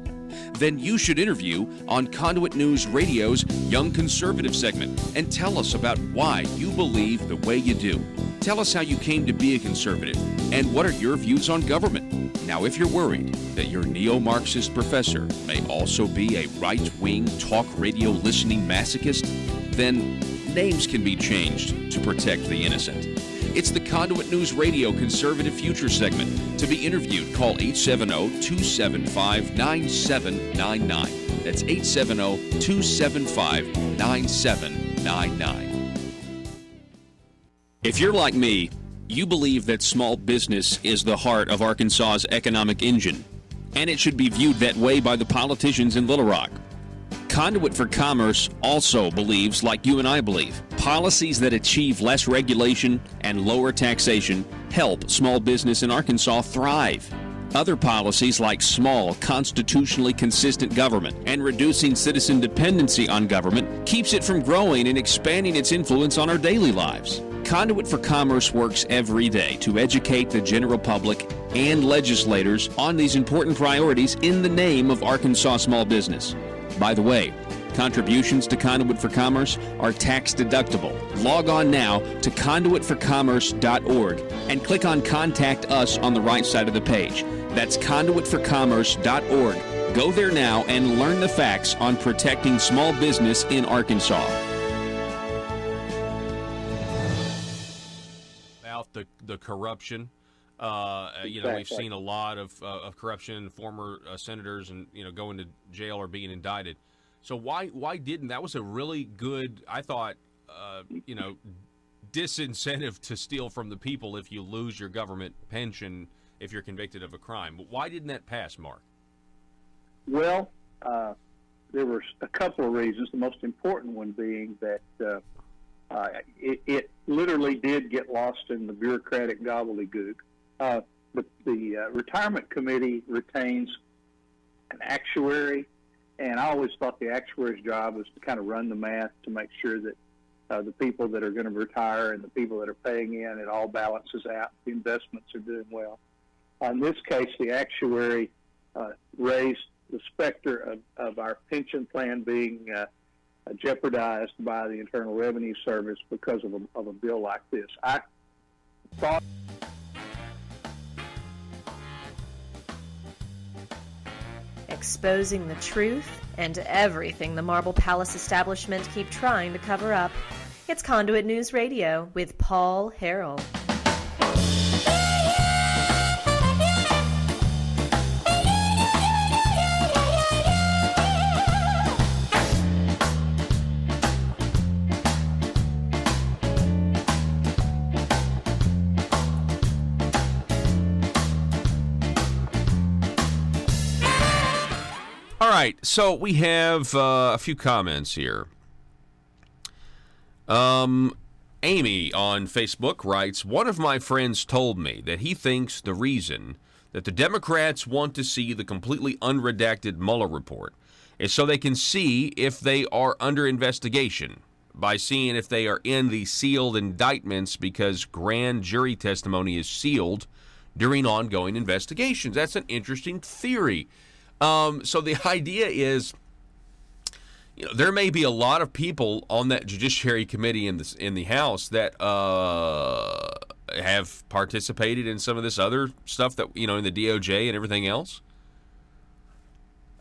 Then you should interview on Conduit News Radio's Young Conservative segment and tell us about why you believe the way you do. Tell us how you came to be a conservative and what are your views on government. Now, if you're worried that your neo-Marxist professor may also be a right-wing talk radio listening masochist, then names can be changed to protect the innocent. It's the Conduit News Radio Conservative Future segment. To be interviewed, call 870-275-9799. That's 870-275-9799. If you're like me, you believe that small business is the heart of Arkansas's economic engine, and it should be viewed that way by the politicians in Little Rock. Conduit for Commerce also believes, like you and I believe, Policies that achieve less regulation and lower taxation help small business in Arkansas thrive. Other policies like small, constitutionally consistent government and reducing citizen dependency on government keeps it from growing and expanding its influence on our daily lives. Conduit for Commerce works every day to educate the general public and legislators on these important priorities in the name of Arkansas small business. By the way, contributions to Conduit for Commerce are tax deductible. Log on now to conduitforcommerce.org and click on Contact Us on the right side of the page. That's conduitforcommerce.org. Go there now and learn the facts on protecting small business in Arkansas. About the corruption. We've seen a lot of corruption, former senators and, going to jail or being indicted. So why didn't, that was a really good, I thought, disincentive to steal from the people if you lose your government pension if you're convicted of a crime. But why didn't that pass, Mark? Well, there were a couple of reasons. The most important one being that it literally did get lost in the bureaucratic gobbledygook. The retirement committee retains an actuary, and I always thought the actuary's job was to kind of run the math to make sure that the people that are going to retire and the people that are paying in, it all balances out. The investments are doing well. In this case, the actuary raised the specter of our pension plan being jeopardized by the Internal Revenue Service because of a bill like this. I thought exposing the truth and everything the Marble Palace establishment keep trying to cover up. It's Conduit News Radio with Paul Harrell. All right, so we have a few comments here. Amy on Facebook writes, one of my friends told me that he thinks the reason that the Democrats want to see the completely unredacted Mueller report is so they can see if they are under investigation by seeing if they are in the sealed indictments because grand jury testimony is sealed during ongoing investigations. That's an interesting theory. So the idea is, there may be a lot of people on that Judiciary Committee in the House that have participated in some of this other stuff that, in the DOJ and everything else.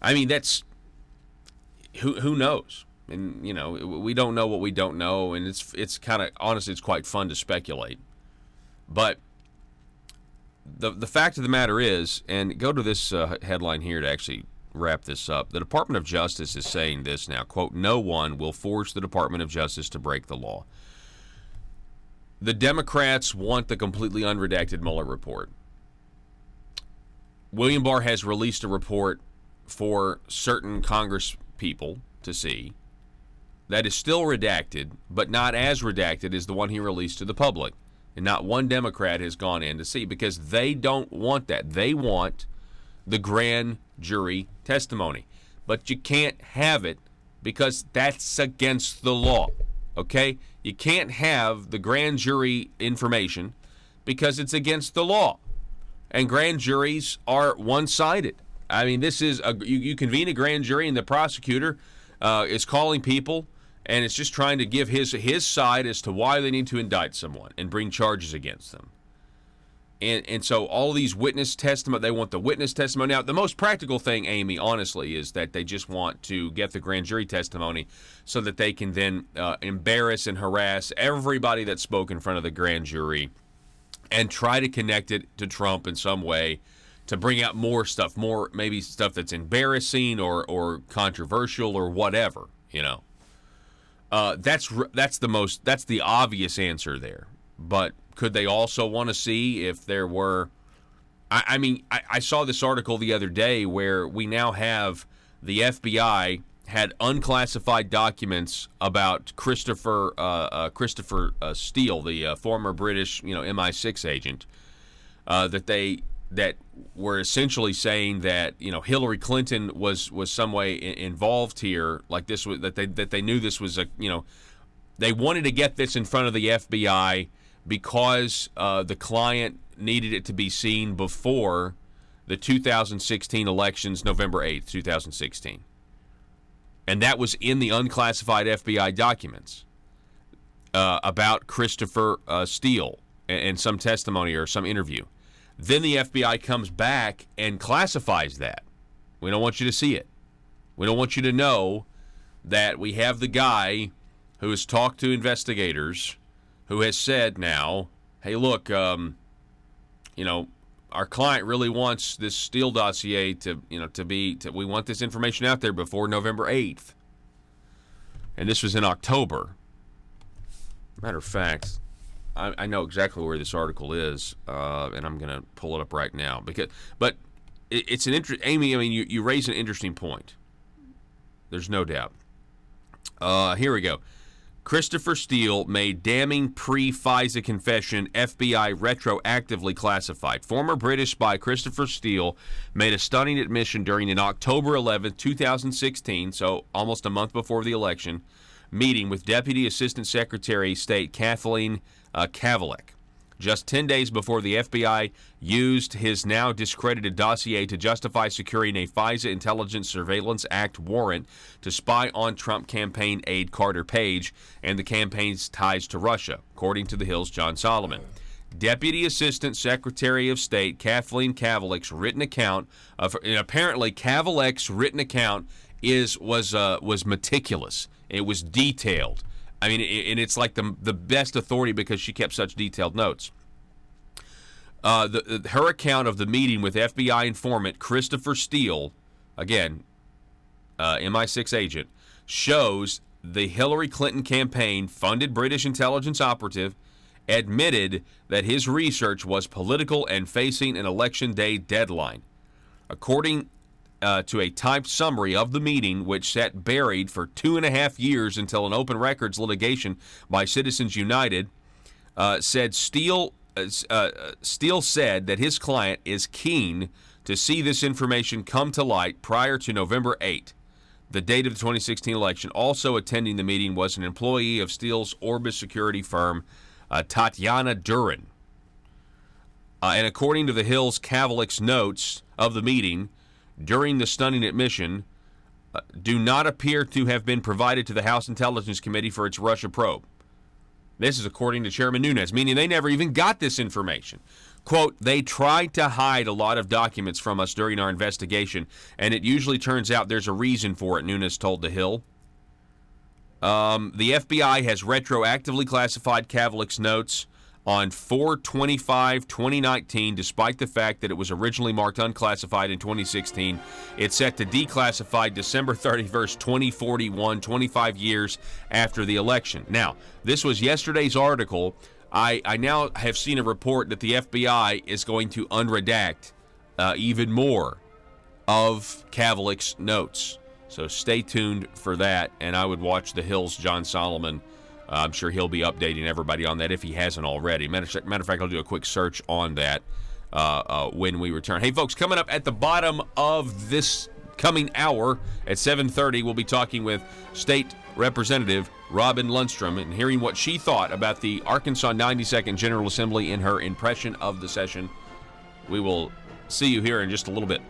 I mean, that's, who knows? And, we don't know what we don't know, and it's kind of, honestly, it's quite fun to speculate. But the fact of the matter is, and go to this headline here to actually wrap this up. The Department of Justice is saying this now, quote, no one will force the Department of Justice to break the law. The Democrats want the completely unredacted Mueller report. William Barr has released a report for certain Congress people to see that is still redacted, but not as redacted as the one he released to the public. And not one Democrat has gone in to see because they don't want that. They want the grand jury testimony. But you can't have it because that's against the law. Okay? You can't have the grand jury information because it's against the law. And grand juries are one-sided. I mean, this is you convene a grand jury and the prosecutor is calling people and it's just trying to give his side as to why they need to indict someone and bring charges against them. And so all these witness testimony, they want the witness testimony. Now, the most practical thing, Amy, honestly, is that they just want to get the grand jury testimony so that they can then embarrass and harass everybody that spoke in front of the grand jury and try to connect it to Trump in some way to bring out more stuff, more maybe stuff that's embarrassing or controversial or whatever, That's the obvious answer there. But could they also want to see if there were... I saw this article the other day where we now have the FBI had unclassified documents about Christopher Steele, the former British, MI6 agent, that were essentially saying that Hillary Clinton was some way involved here, like this was that they knew this was they wanted to get this in front of the FBI because the client needed it to be seen before the 2016 elections, November 8th, 2016. And that was in the unclassified FBI documents about Christopher Steele and some testimony or some interview. Then the FBI comes back and classifies that. We don't want you to see it. We don't want you to know that we have the guy who has talked to investigators who has said now, hey, look, our client really wants this Steele dossier we want this information out there before November 8th. And this was in October. Matter of fact, I know exactly where this article is, and I'm going to pull it up right now. But it's an Amy, I mean, you raise an interesting point. There's no doubt. Here we go. Christopher Steele made damning pre-FISA confession, FBI retroactively classified. Former British spy Christopher Steele made a stunning admission during an October 11, 2016, so almost a month before the election, meeting with Deputy Assistant Secretary of State Kathleen Kavalek. Just 10 days before the FBI used his now discredited dossier to justify securing a FISA Intelligence Surveillance Act warrant to spy on Trump campaign aide Carter Page and the campaign's ties to Russia, according to The Hill's John Solomon. Deputy Assistant Secretary of State Kathleen Kavalek's written account and apparently Kavalek's written account was meticulous. It was detailed. I mean, and it's like the best authority because she kept such detailed notes. Her account of the meeting with FBI informant Christopher Steele, again, MI6 agent, shows the Hillary Clinton campaign funded British intelligence operative admitted that his research was political and facing an election day deadline. According to a typed summary of the meeting, which sat buried for 2.5 years until an open records litigation by Citizens United, said Steele said that his client is keen to see this information come to light prior to November 8, the date of the 2016 election. Also attending the meeting was an employee of Steele's Orbis security firm, Tatiana Durin. And according to the Hill's Kavalek's notes of the meeting, during the stunning admission, do not appear to have been provided to the House Intelligence Committee for its Russia probe. This is according to Chairman Nunes, meaning they never even got this information. Quote, they tried to hide a lot of documents from us during our investigation, and it usually turns out there's a reason for it, Nunes told The Hill. The FBI has retroactively classified Kavalek's notes on 4/25/2019, despite the fact that it was originally marked unclassified in 2016. It's set to declassified December 31st, 2041, 25 years after the election. Now, this was yesterday's article. I now have seen a report that the FBI is going to unredact even more of Kavalek's notes. So stay tuned for that, and I would watch The Hill's John Solomon. I'm sure he'll be updating everybody on that if he hasn't already. Matter of fact, I'll do a quick search on that when we return. Hey, folks, coming up at the bottom of this coming hour at 7:30, we'll be talking with State Representative Robin Lundstrom and hearing what she thought about the Arkansas 92nd General Assembly in her impression of the session. We will see you here in just a little bit.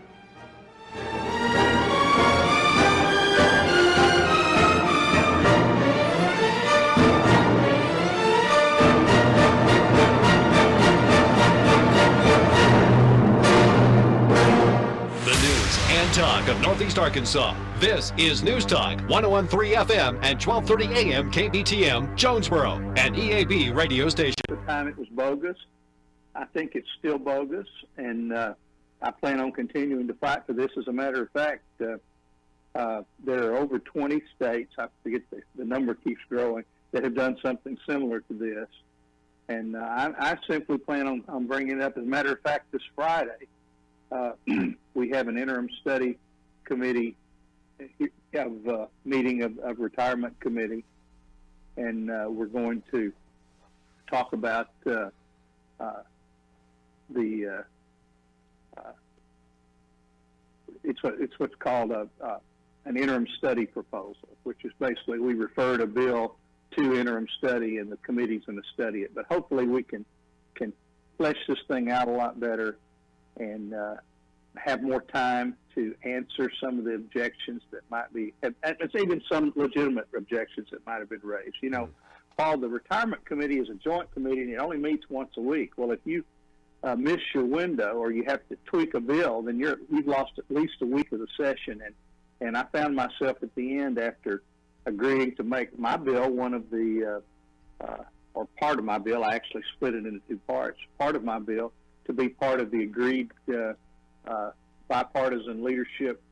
Talk of Northeast Arkansas. This is News Talk 101.3 FM and 12:30 AM KBTM, Jonesboro, an EAB radio station. At the time it was bogus. I think it's still bogus, and I plan on continuing to fight for this. As a matter of fact, there are over 20 states, I forget the number keeps growing, that have done something similar to this. And I simply plan on bringing it up. As a matter of fact, this Friday, we have an interim study committee meeting of retirement committee, and we're going to talk about it's what's called an interim study proposal, which is basically we referred a bill to interim study, and the committee's going to study it. But hopefully we can flesh this thing out a lot better and have more time to answer some of the objections that might be, and it's even some legitimate objections that might have been raised. You know, Paul, the retirement committee is a joint committee, and it only meets once a week. Well, if you miss your window or you have to tweak a bill, then you've lost at least a week of the session. And I found myself at the end, after agreeing to make my bill one of the, or part of my bill, I actually split it into two parts, part of my bill to be part of the agreed bipartisan leadership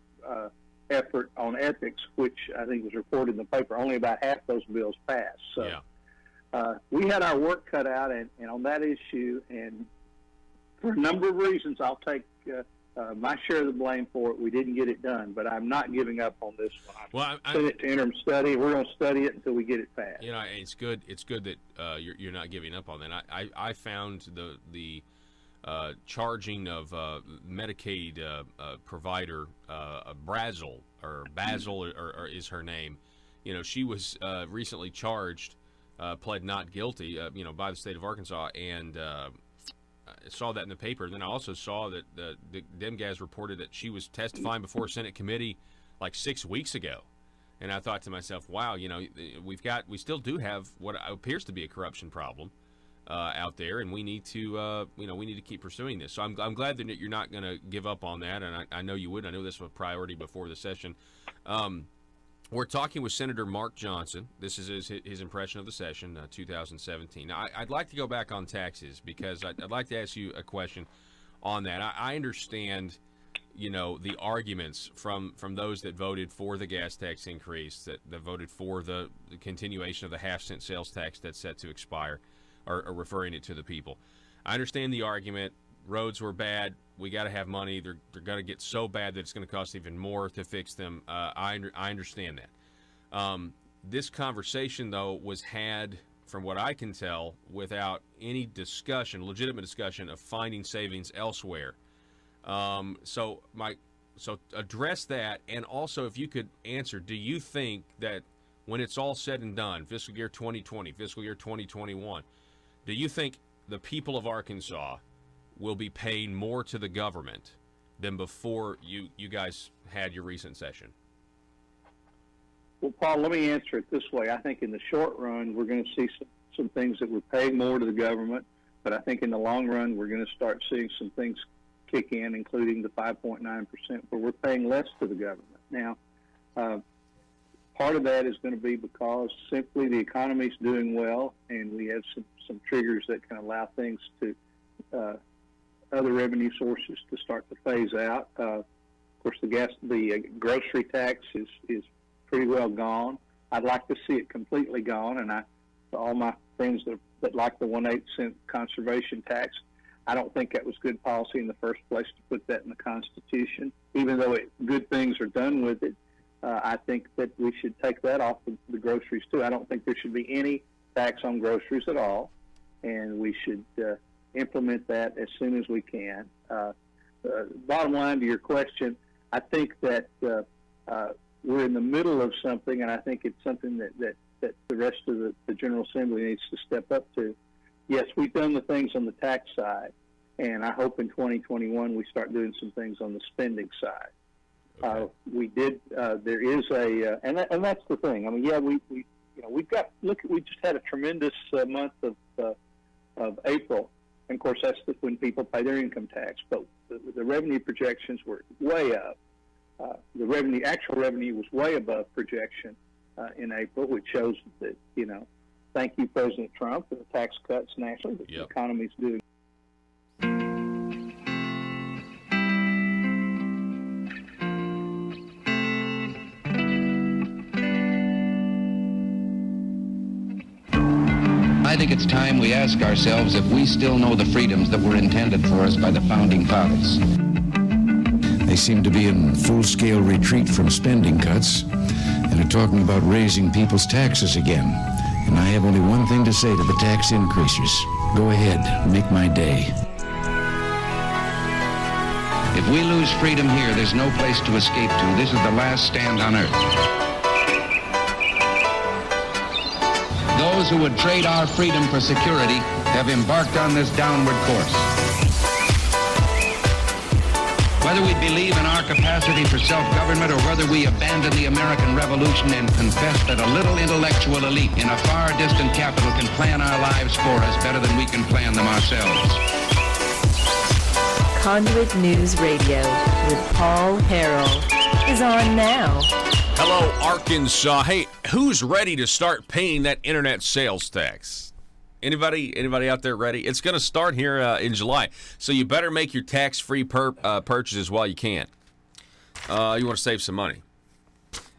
effort on ethics, which I think was reported in the paper. Only about half those bills passed. So we had our work cut out, and on that issue, and for a number of reasons, I'll take my share of the blame for it. We didn't get it done, but I'm not giving up on this one. I sent it to interim study. We're going to study it until we get it passed. You know, it's good. It's good that you're not giving up on that. I found the charging of Medicaid provider Basil or is her name. You know, she was recently charged, pled not guilty, by the state of Arkansas, and I saw that in the paper. And then I also saw that the Demgas reported that she was testifying before a Senate committee like 6 weeks ago. And I thought to myself, wow, we still do have what appears to be a corruption problem out there, and we need to keep pursuing this. So I'm glad that you're not going to give up on that, and I know you would. I know this was a priority before the session. We're talking with Senator Mark Johnson. This is his impression of the session, 2017. Now, I'd like to go back on taxes because I'd like to ask you a question on that. I understand, the arguments from those that voted for the gas tax increase, that voted for the continuation of the half-cent sales tax that's set to expire, or referring it to the people. I understand the argument. Roads were bad. We got to have money. They're going to get so bad that it's going to cost even more to fix them. I understand that. This conversation, though, was had, from what I can tell, without any legitimate discussion of finding savings elsewhere. So address that, and also if you could answer, do you think that when it's all said and done, fiscal year 2020, fiscal year 2021, do you think the people of Arkansas will be paying more to the government than before you guys had your recent session? Well, Paul, let me answer it this way. I think in the short run, we're going to see some things that we're paying more to the government, but I think in the long run, we're going to start seeing some things kick in, including the 5.9%, where we're paying less to the government. Now, part of that is going to be because simply the economy's doing well, and we have some triggers that can allow things to other revenue sources to start to phase out. Of course, the grocery tax is pretty well gone. I'd like to see it completely gone, and all my friends that like the 1/8 cent conservation tax, I don't think that was good policy in the first place to put that in the Constitution. Even though good things are done with it, I think that we should take that off the groceries too. I don't think there should be any tax on groceries at all, and we should implement that as soon as we can. Bottom line to your question, I think that we're in the middle of something, and I think it's something that the rest of the General Assembly needs to step up to. Yes, we've done the things on the tax side, and I hope in 2021 we start doing some things on the spending side. Okay. We did. There is and that's the thing. I mean, yeah, we've got. We just had a tremendous month of April, and of course that's when people pay their income tax. But the revenue projections were way up. The actual revenue was way above projection in April, which shows that thank you, President Trump, for the tax cuts nationally. The economy's doing. I think it's time we ask ourselves if we still know the freedoms that were intended for us by the Founding Fathers. They seem to be in full-scale retreat from spending cuts and are talking about raising people's taxes again. And I have only one thing to say to the tax increasers. Go ahead, make my day. If we lose freedom here, there's no place to escape to. This is the last stand on earth. Those who would trade our freedom for security have embarked on this downward course. Whether we believe in our capacity for self-government or whether we abandon the American Revolution and confess that a little intellectual elite in a far distant capital can plan our lives for us better than we can plan them ourselves. Conduit News Radio with Paul Harrell is on now. Hello, Arkansas. Hey, who's ready to start paying that internet sales tax? Anybody out there ready? It's going to start here in July, so you better make your tax-free purchases while you can. You want to save some money.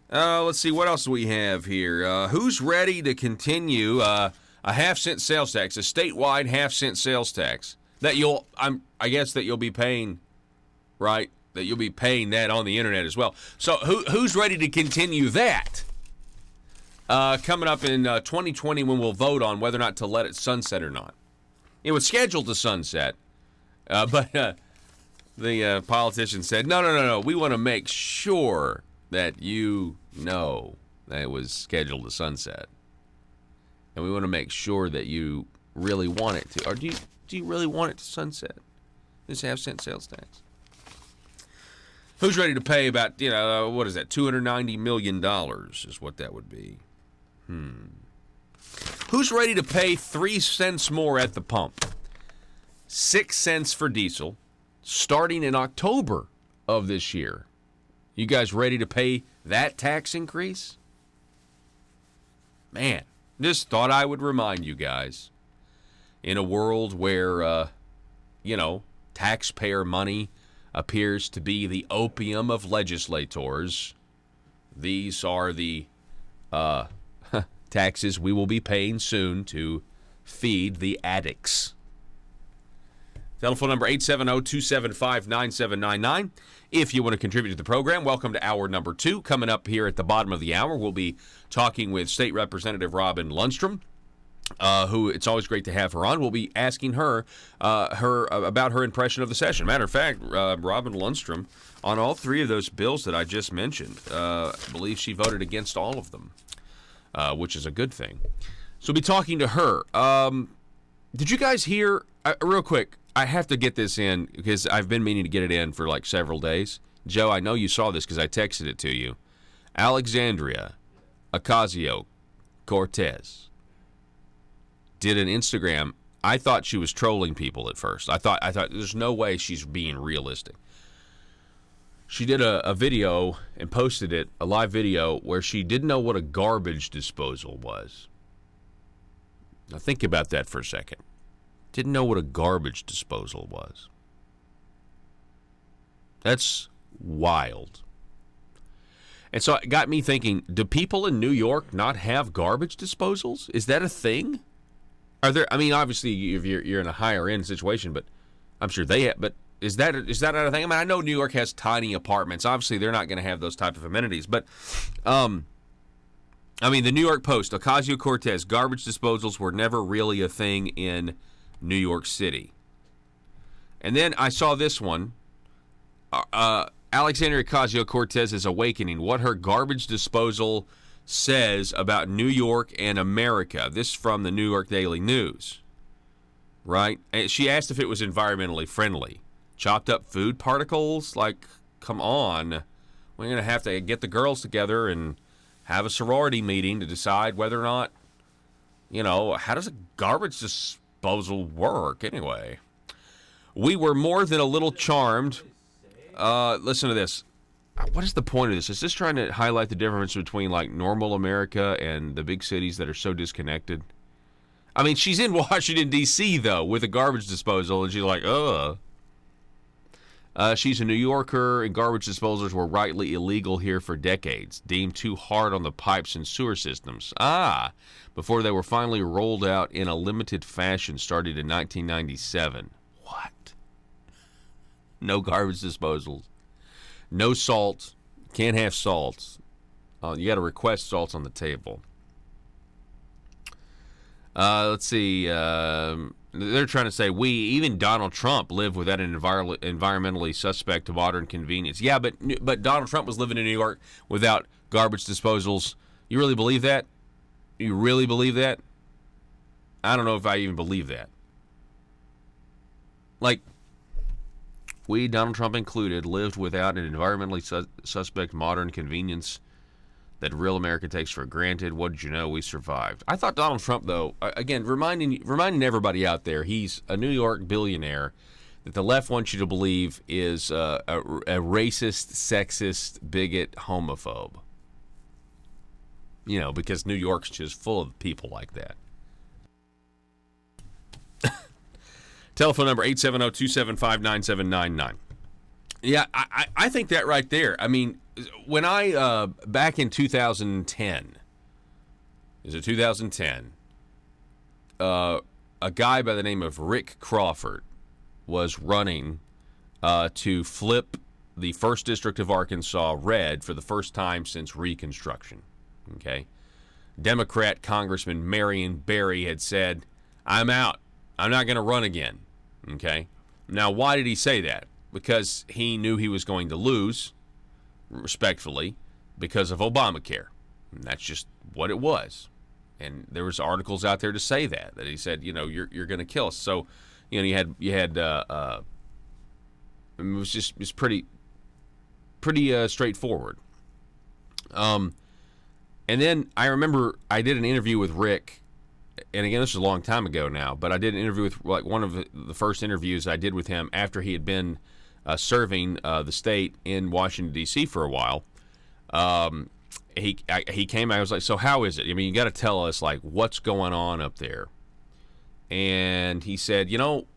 Let's see, what else do we have here? Who's ready to continue a half-cent sales tax, a statewide half-cent sales tax that I guess that you'll be paying, right? That you'll be paying that on the internet as well. So who's ready to continue that? Coming up in 2020 when we'll vote on whether or not to let it sunset or not. It was scheduled to sunset, but the politician said, no, we want to make sure that you know that it was scheduled to sunset. And we want to make sure that you really want it to. Or do you really want it to sunset, this half-cent sales tax? Who's ready to pay about, what is that, $290 million is what that would be. Who's ready to pay 3 cents more at the pump? 6 cents for diesel, starting in October of this year. You guys ready to pay that tax increase? Man, just thought I would remind you guys. In a world where, taxpayer money appears to be the opium of legislators, these are the taxes we will be paying soon to feed the addicts. Telephone number 870-275-9799. If you want to contribute to the program, welcome to hour number 2. Coming up here at the bottom of the hour, we'll be talking with State Representative Robin Lundstrom, who it's always great to have her on. We'll be asking her about her impression of the session. Matter of fact, Robin Lundstrom, on all 3 of those bills that I just mentioned, I believe she voted against all of them. Which is a good thing. So we'll be talking to her. Did you guys hear, real quick, I have to get this in because I've been meaning to get it in for like several days. Joe, I know you saw this because I texted it to you. Alexandria Ocasio-Cortez did an Instagram. I thought she was trolling people at first. I thought there's no way she's being realistic. She did a video and posted it, a live video, where she didn't know what a garbage disposal was. Now think about that for a second. Didn't know what a garbage disposal was. That's wild. And so it got me thinking, do people in New York not have garbage disposals? Is that a thing? Are there, obviously if you're in a higher end situation, but I'm sure they have, but Is that not a thing? I know New York has tiny apartments. Obviously, they're not going to have those type of amenities. But, the New York Post, Ocasio-Cortez, garbage disposals were never really a thing in New York City. And then I saw this one. Alexandria Ocasio-Cortez's awakening, what her garbage disposal says about New York and America. This from the New York Daily News. Right? And she asked if it was environmentally friendly. Chopped up food particles? Like, come on. We're going to have to get the girls together and have a sorority meeting to decide whether or not, how does a garbage disposal work anyway? We were more than a little charmed. Listen to this. What is the point of this? Is this trying to highlight the difference between, like, normal America and the big cities that are so disconnected? She's in Washington, D.C., though, with a garbage disposal, and she's like, ugh. She's a New Yorker, and garbage disposals were rightly illegal here for decades, deemed too hard on the pipes and sewer systems. Before they were finally rolled out in a limited fashion, started in 1997. What? No garbage disposals. No salt. Can't have salt. You got to request salt on the table. Let's see. They're trying to say even Donald Trump lived without an environmentally suspect modern convenience. Yeah, but Donald Trump was living in New York without garbage disposals. You really believe that? You really believe that? I don't know if I even believe that. Like, we, Donald Trump included, lived without an environmentally suspect modern convenience that real America takes for granted. What did you know? We survived. I thought Donald Trump, though, again, reminding everybody out there, he's a New York billionaire that the left wants you to believe is a racist, sexist, bigot, homophobe. You know, because New York's just full of people like that. Telephone number 870-275-9799. Yeah, I think that right there. I mean, when I, back in 2010, is it 2010, a guy by the name of Rick Crawford was running to flip the 1st District of Arkansas red for the first time since Reconstruction. Okay? Democrat Congressman Marion Barry had said, I'm out. I'm not going to run again. Okay? Now, why did he say that? Because he knew he was going to lose, respectfully, because of Obamacare. And that's just what it was. And there was articles out there to say that he said, you know, you're going to kill us. So, you know, you had it was pretty straightforward. And then I remember I did an interview with Rick, and again, this was a long time ago now, but I did an interview with, like, one of the first interviews I did with him after he had been serving the state in Washington, D.C. for a while. He came, I was like, so how is it? I mean, you got to tell us, like, what's going on up there. And he said, you know,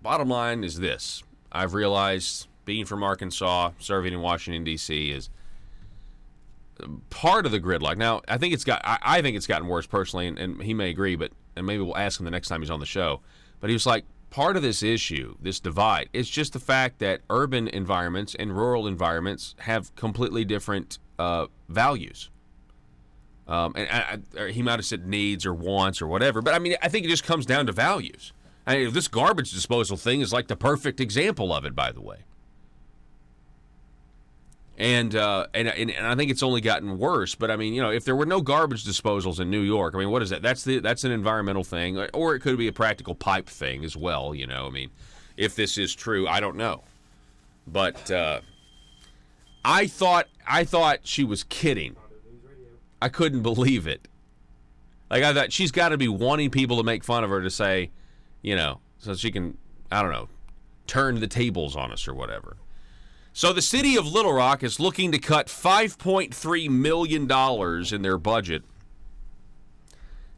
bottom line is this. I've realized being from Arkansas, serving in Washington, D.C. is part of the gridlock. Now, I think it's gotten worse personally, and he may agree, and maybe we'll ask him the next time he's on the show. But he was like, part of this issue, this divide, is just the fact that urban environments and rural environments have completely different values. And he might have said needs or wants or whatever, but I mean, I think it just comes down to values. I mean, this garbage disposal thing is like the perfect example of it, by the way. And I think it's only gotten worse. But I mean, you know, if there were no garbage disposals in New York, I mean, what is that? That's an environmental thing, or it could be a practical pipe thing as well. You know, I mean, if this is true, I don't know. But I thought she was kidding. I couldn't believe it. Like, I thought she's got to be wanting people to make fun of her to say, you know, so she can, I don't know, turn the tables on us or whatever. So the city of Little Rock is looking to cut $5.3 million in their budget.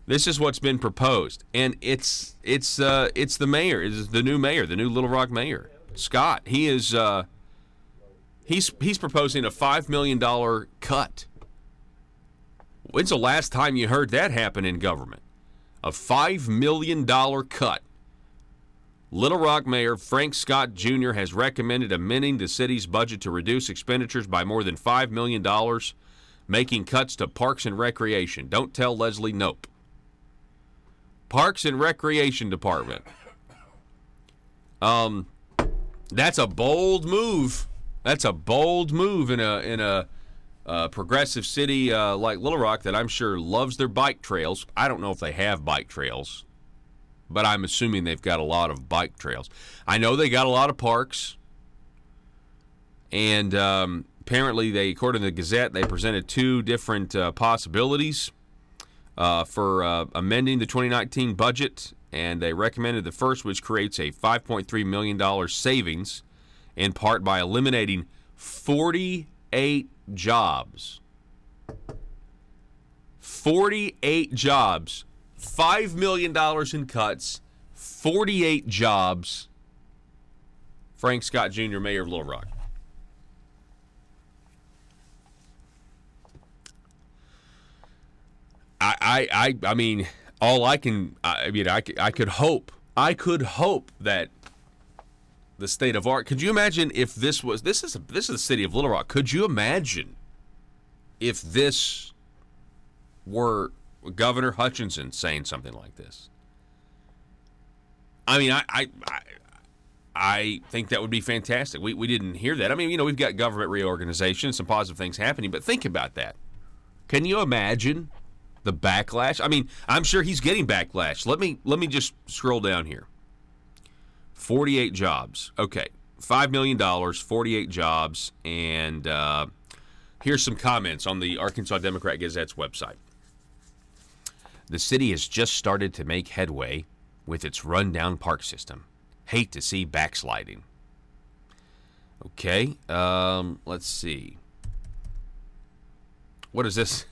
This is what's been proposed, and it's the mayor, it's the new mayor, the new Little Rock mayor, Scott. He is he's proposing a $5 million cut. When's the last time you heard that happen in government? A $5 million cut. Little Rock Mayor Frank Scott Jr. has recommended amending the city's budget to reduce expenditures by more than $5 million, making cuts to Parks and Recreation. Don't tell Leslie nope. Parks and Recreation Department. That's a bold move. That's a bold move in a progressive city like Little Rock that I'm sure loves their bike trails. I don't know if they have bike trails, but I'm assuming they've got a lot of bike trails. I know they got a lot of parks, and apparently, according to the Gazette, they presented two different possibilities for amending the 2019 budget, and they recommended the first, which creates a $5.3 million savings, in part by eliminating 48 jobs. 48 jobs. $5 million in cuts, 48 jobs. Frank Scott Jr., mayor of Little Rock. I mean, I could hope that the state of art. Could you imagine if this is the city of Little Rock? Could you imagine if this were Governor Hutchinson saying something like this? I mean, I think that would be fantastic. We didn't hear that. I mean, we've got government reorganization, some positive things happening, but think about that. Can you imagine the backlash? I mean, I'm sure he's getting backlash. Let me just scroll down here. 48 jobs. Okay, $5 million, 48 jobs, and here's some comments on the Arkansas Democrat Gazette's website. The city has just started to make headway with its rundown park system. Hate to see backsliding. Okay, let's see. What is this?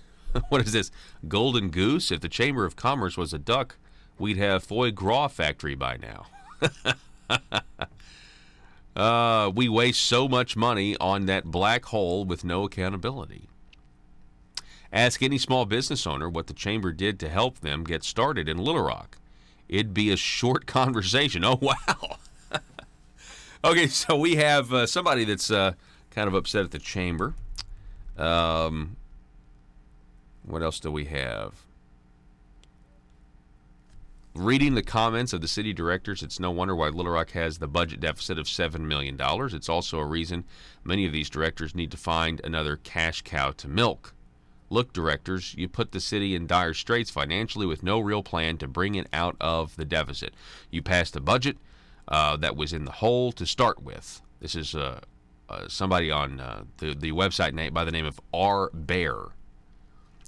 What is this? Golden goose? If the Chamber of Commerce was a duck, we'd have foie gras factory by now. We waste so much money on that black hole with no accountability. Ask any small business owner what the chamber did to help them get started in Little Rock. It'd be a short conversation. Oh, wow. Okay, so we have somebody that's kind of upset at the chamber. What else do we have? Reading the comments of the city directors, it's no wonder why Little Rock has the budget deficit of $7 million. It's also a reason many of these directors need to find another cash cow to milk. Look, directors, you put the city in dire straits financially with no real plan to bring it out of the deficit. You passed a budget that was in the hole to start with. This is somebody on the website name by the name of R. Bear.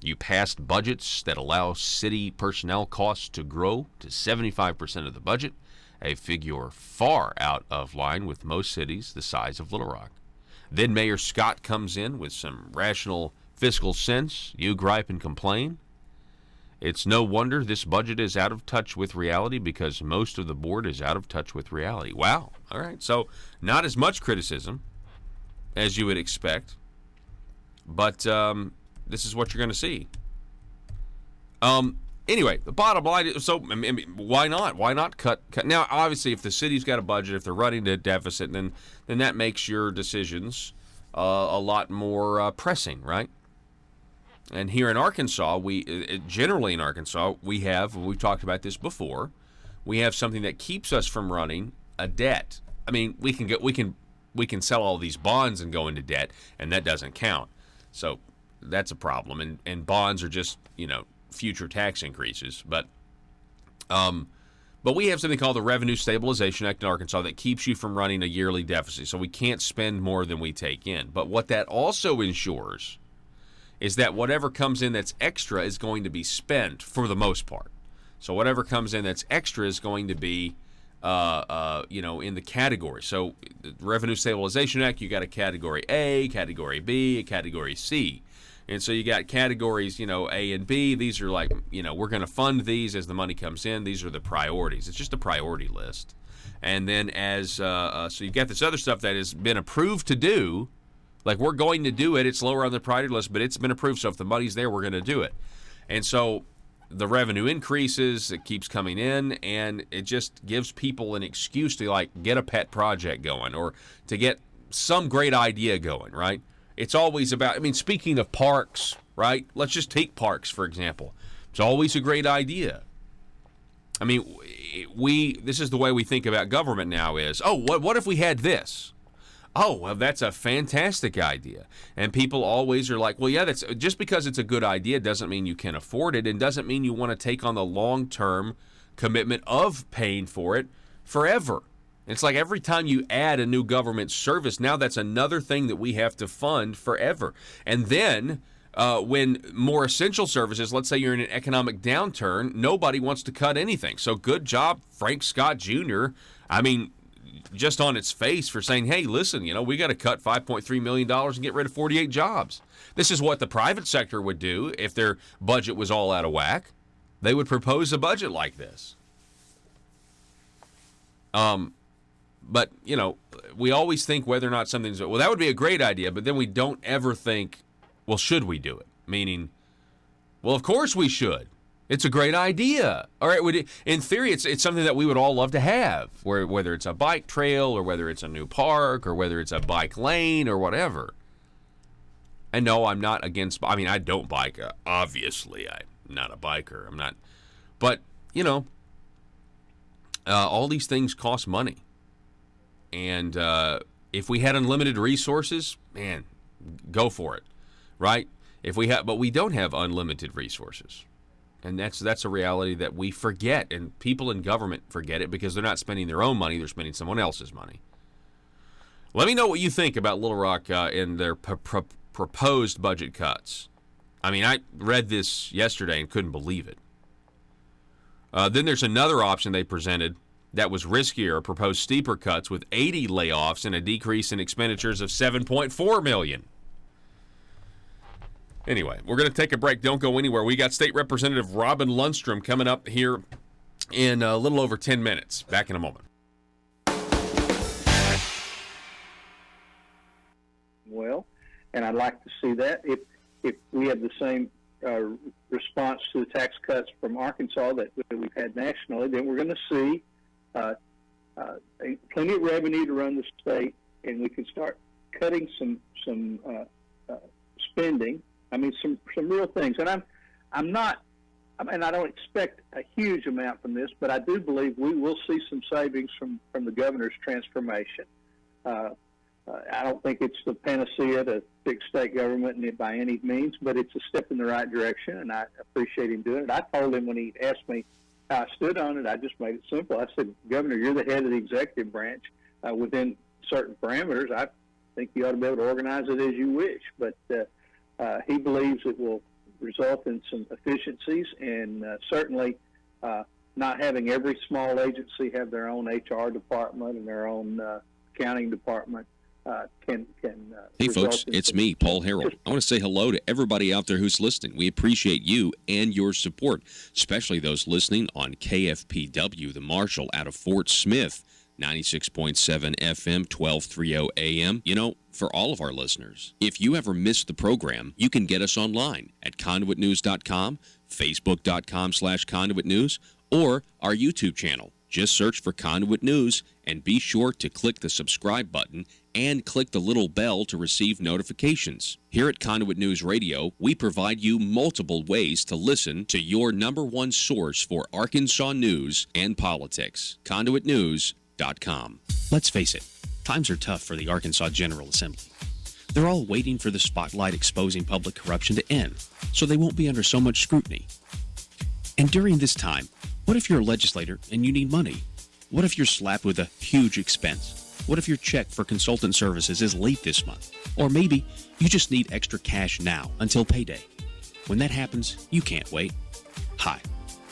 You passed budgets that allow city personnel costs to grow to 75% of the budget, a figure far out of line with most cities the size of Little Rock. Then Mayor Scott comes in with some rational fiscal sense. You gripe and complain. It's no wonder this budget is out of touch with reality because most of the board is out of touch with reality. Wow. All right. So not as much criticism as you would expect, but this is what you're going to see. Anyway, the bottom line is, so I mean, why not? Why not cut? Now, obviously, if the city's got a budget, if they're running a deficit, then that makes your decisions a lot more pressing, right? And here in Arkansas, generally in Arkansas, we've talked about this before, we have something that keeps us from running a debt. I mean, we can sell all these bonds and go into debt, and that doesn't count. So that's a problem. And bonds are just, future tax increases. But we have something called the Revenue Stabilization Act in Arkansas that keeps you from running a yearly deficit. So we can't spend more than we take in. But what that also ensures is that whatever comes in that's extra is going to be spent for the most part. So whatever comes in that's extra is going to be, in the category. So the Revenue Stabilization Act, you got a Category A, Category B, a Category C. And so you got categories, A and B. These are like, we're going to fund these as the money comes in. These are the priorities. It's just a priority list. And then so you've got this other stuff that has been approved to do. Like, we're going to do it. It's lower on the priority list, but it's been approved. So if the money's there, we're going to do it. And so the revenue increases. It keeps coming in, and it just gives people an excuse to, get a pet project going or to get some great idea going, right? It's always about, speaking of parks, right? Let's just take parks, for example. It's always a great idea. This is the way we think about government now is, what if we had this? Oh, well, that's a fantastic idea. And people always are like, well, yeah, that's just because it's a good idea doesn't mean you can afford it and doesn't mean you want to take on the long-term commitment of paying for it forever. It's like every time you add a new government service, now that's another thing that we have to fund forever. And then when more essential services, let's say you're in an economic downturn, nobody wants to cut anything. So good job, Frank Scott Jr. Just on its face for saying, hey, listen, we got to cut $5.3 million and get rid of 48 jobs. This is what the private sector would do if their budget was all out of whack. They would propose a budget like this. But, we always think whether or not something's, well, that would be a great idea, but then we don't ever think, well, should we do it? Meaning, well, of course we should. It's a great idea. All right, in theory, it's something that we would all love to have, whether it's a bike trail or whether it's a new park or whether it's a bike lane or whatever. And no, I'm not against, I mean, I don't bike. Obviously, I'm not a biker. I'm not. But, all these things cost money. And if we had unlimited resources, man, go for it, right? But we don't have unlimited resources. And that's a reality that we forget, and people in government forget it because they're not spending their own money, they're spending someone else's money. Let me know what you think about Little Rock and their proposed budget cuts. I mean, I read this yesterday and couldn't believe it. Then there's another option they presented that was riskier, proposed steeper cuts with 80 layoffs and a decrease in expenditures of $7.4 million. Anyway, we're going to take a break. Don't go anywhere. We got State Representative Robin Lundstrom coming up here in a little over 10 minutes. Back in a moment. Well, and I'd like to see that. If we have the same response to the tax cuts from Arkansas that we've had nationally, then we're going to see plenty of revenue to run the state, and we can start cutting some spending. I mean, some real things. And I'm not, and I don't expect a huge amount from this, but I do believe we will see some savings from the governor's transformation. I don't think it's the panacea to fix state government by any means, but it's a step in the right direction, and I appreciate him doing it. I told him when he asked me how I stood on it, I just made it simple. I said, Governor, you're the head of the executive branch. Within certain parameters, I think you ought to be able to organize it as you wish. But he believes it will result in some efficiencies, and certainly not having every small agency have their own HR department and their own accounting department can Hey folks, it's me, Paul Harrell. I want to say hello to everybody out there who's listening. We appreciate you and your support, especially those listening on KFPW, the Marshall out of Fort Smith, 96.7 FM, 1230 AM. For all of our listeners, if you ever missed the program, you can get us online at conduitnews.com, facebook.com/conduitnews, or our YouTube channel. Just search for Conduit News and be sure to click the subscribe button and click the little bell to receive notifications. Here at Conduit News Radio, we provide you multiple ways to listen to your number one source for Arkansas news and politics. ConduitNews.com. Let's face it, times are tough for the Arkansas General Assembly. They're all waiting for the spotlight exposing public corruption to end, so they won't be under so much scrutiny. And during this time, what if you're a legislator and you need money? What if you're slapped with a huge expense? What if your check for consultant services is late this month? Or maybe you just need extra cash now until payday. When that happens, you can't wait. Hi,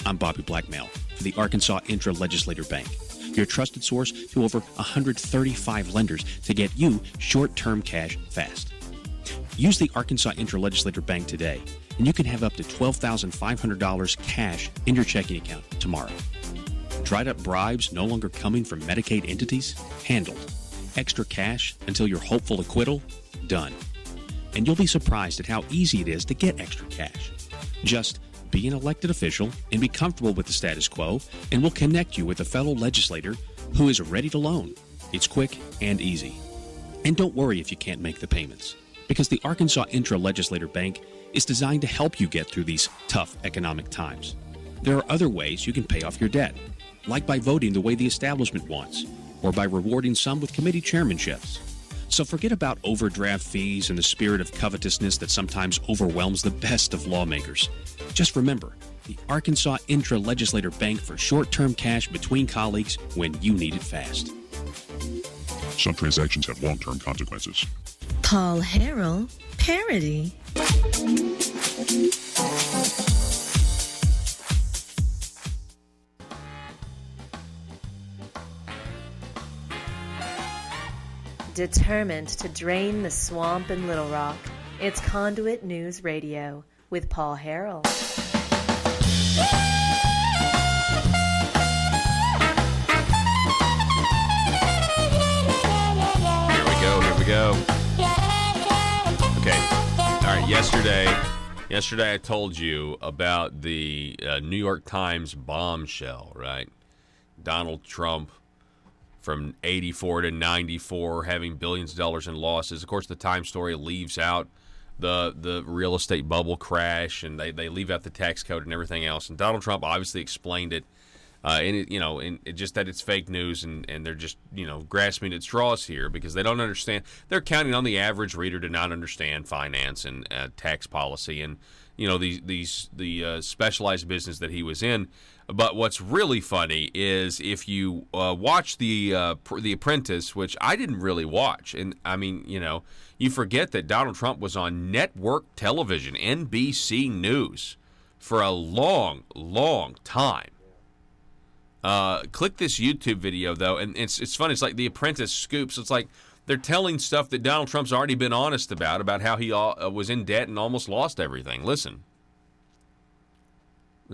I'm Bobby Blackmail for the Arkansas Intra-Legislator Bank, your trusted source to over 135 lenders to get you short-term cash fast. Use the Arkansas Intra-Legislator Bank today, and you can have up to $12,500 cash in your checking account tomorrow. Dried up bribes no longer coming from Medicaid entities? Handled. Extra cash until your hopeful acquittal? Done. And you'll be surprised at how easy it is to get extra cash. Just be an elected official and be comfortable with the status quo, and we'll connect you with a fellow legislator who is ready to loan. It's quick and easy. And don't worry if you can't make the payments, because the Arkansas Intra-Legislator Bank is designed to help you get through these tough economic times. There are other ways you can pay off your debt, like by voting the way the establishment wants, or by rewarding some with committee chairmanships. So forget about overdraft fees and the spirit of covetousness that sometimes overwhelms the best of lawmakers. Just remember, the Arkansas Intra-Legislator Bank for short-term cash between colleagues when you need it fast. Some transactions have long-term consequences. Paul Harrell, parody. Determined to drain the swamp in Little Rock, it's Conduit News Radio with Paul Harrell. Here we go. Okay. All right, yesterday Yesterday I told you about the New York Times bombshell, right? Donald Trump from 84 to 94 having billions of dollars in losses. Of course, the Times story leaves out the real estate bubble crash, and they leave out the tax code and everything else. And Donald Trump obviously explained it, and it just that it's fake news, and they're just grasping at straws here because they don't understand. They're counting on the average reader to not understand finance and tax policy, and the specialized business that he was in. But what's really funny is if you watch the Apprentice, which I didn't really watch, and I mean, you forget that Donald Trump was on network television, NBC News, for a long, long time. Click this YouTube video though, and it's funny. It's like the Apprentice scoops. It's like they're telling stuff that Donald Trump's already been honest about how he was in debt and almost lost everything. Listen.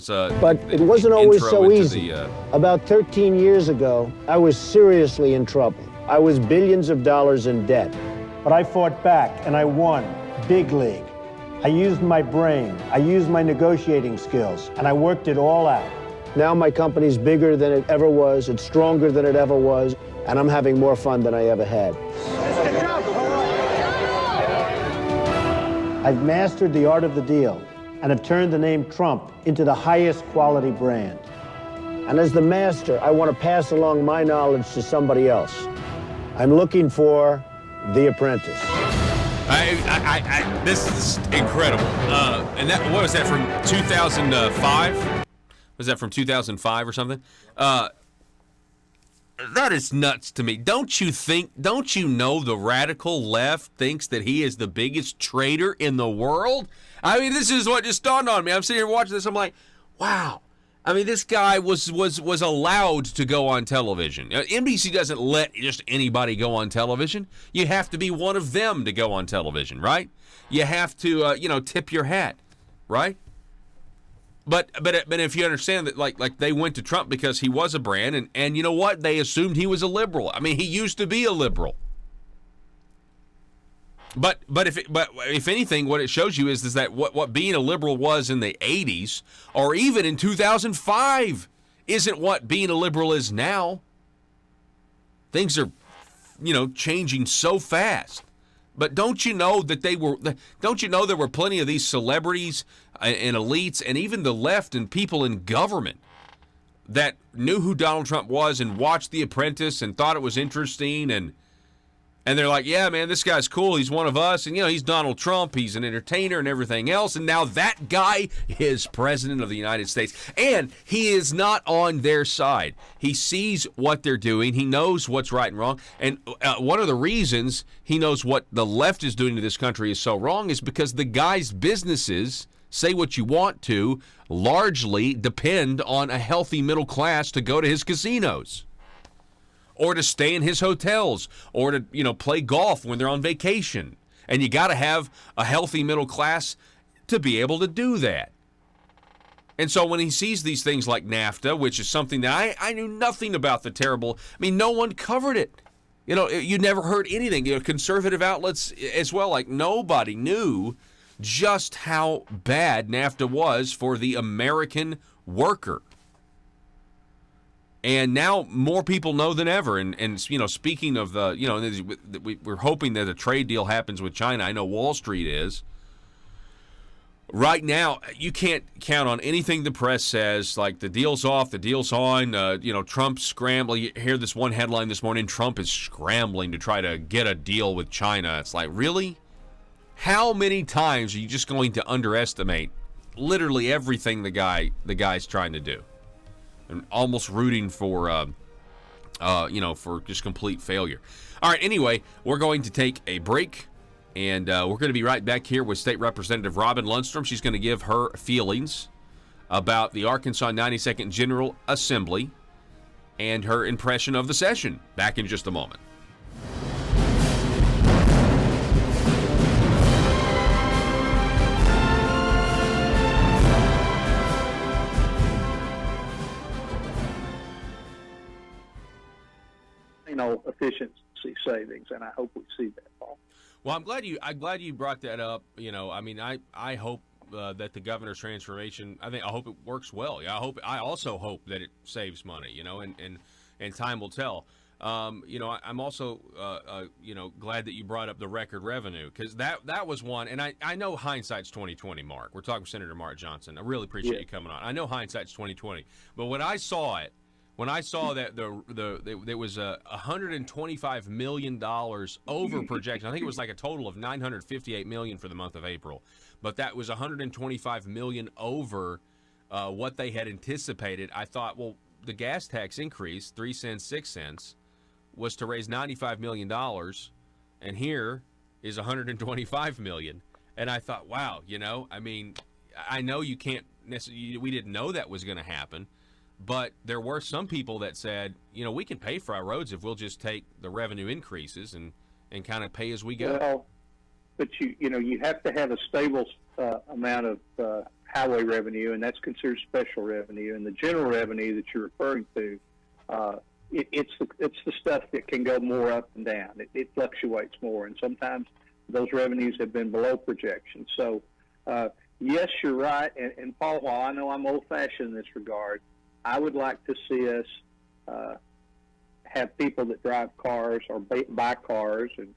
But it wasn't always so easy. About 13 years ago, I was seriously in trouble. I was billions of dollars in debt. But I fought back, and I won. Big league. I used my brain. I used my negotiating skills, and I worked it all out. Now my company's bigger than it ever was. It's stronger than it ever was. And I'm having more fun than I ever had. I've mastered the art of the deal and have turned the name Trump into the highest quality brand. And as the master, I want to pass along my knowledge to somebody else. I'm looking for The Apprentice. This is incredible. And what was that, from 2005? Was that from 2005 or something? That is nuts to me. Don't you know the radical left thinks that he is the biggest traitor in the world? I mean, this is what just dawned on me. I'm sitting here watching this. I'm like, wow. I mean, this guy was allowed to go on television. NBC doesn't let just anybody go on television. You have to be one of them to go on television, right? You have to, tip your hat, right? But if you understand that, like they went to Trump because he was a brand, and you know what? They assumed he was a liberal. I mean, he used to be a liberal. But if anything, what it shows you is that what being a liberal was in the 80s, or even in 2005, isn't what being a liberal is now. Things are, changing so fast. But don't you know that there were plenty of these celebrities and elites and even the left and people in government that knew who Donald Trump was and watched The Apprentice and thought it was interesting, and they're like, yeah, man, this guy's cool. He's one of us. And, he's Donald Trump. He's an entertainer and everything else. And now that guy is president of the United States. And he is not on their side. He sees what they're doing. He knows what's right and wrong. And one of the reasons he knows what the left is doing to this country is so wrong is because the guy's businesses, say what you want to, largely depend on a healthy middle class to go to his casinos, or to stay in his hotels, or to, play golf when they're on vacation. And you got to have a healthy middle class to be able to do that. And so when he sees these things like NAFTA, which is something that I knew nothing about, no one covered it. You never heard anything. Conservative outlets as well, like nobody knew just how bad NAFTA was for the American worker. And now more people know than ever. And speaking of we're hoping that a trade deal happens with China. I know Wall Street is. Right now, you can't count on anything the press says, like the deal's off, the deal's on. Trump's scrambling. You hear this one headline this morning, Trump is scrambling to try to get a deal with China. It's like, really? How many times are you just going to underestimate literally everything the guy's trying to do? And almost rooting for, for just complete failure. All right, anyway, we're going to take a break, and we're going to be right back here with State Representative Robin Lundstrom. She's going to give her feelings about the Arkansas 92nd General Assembly and her impression of the session. Back in just a moment. Efficiency savings, and I hope we see that, Paul. Well, I'm glad you brought that up. I hope that the governor's transformation, I hope it works well. Yeah, I also hope that it saves money, and time will tell. I'm also, glad that you brought up the record revenue, because that was one, and I know hindsight's 2020, Mark. We're talking with Senator Mark Johnson. I really appreciate you coming on. I know hindsight's 2020, but when I saw that there was $125 million over projection. I think it was like a total of $958 million for the month of April, but that was $125 million over what they had anticipated. I thought, well, the gas tax increase, 3 cents, 6 cents, was to raise $95 million, and here is $125 million. And I thought, wow, I know you can't necessarily, we didn't know that was going to happen, but there were some people that said, we can pay for our roads if we'll just take the revenue increases and kind of pay as we go. Well, but you have to have a stable amount of highway revenue, and that's considered special revenue. And the general revenue that you're referring to, it's the stuff that can go more up and down. It fluctuates more, and sometimes those revenues have been below projection. So, yes, you're right. And Paul, while I know I'm old-fashioned in this regard, I would like to see us have people that drive cars or buy cars, and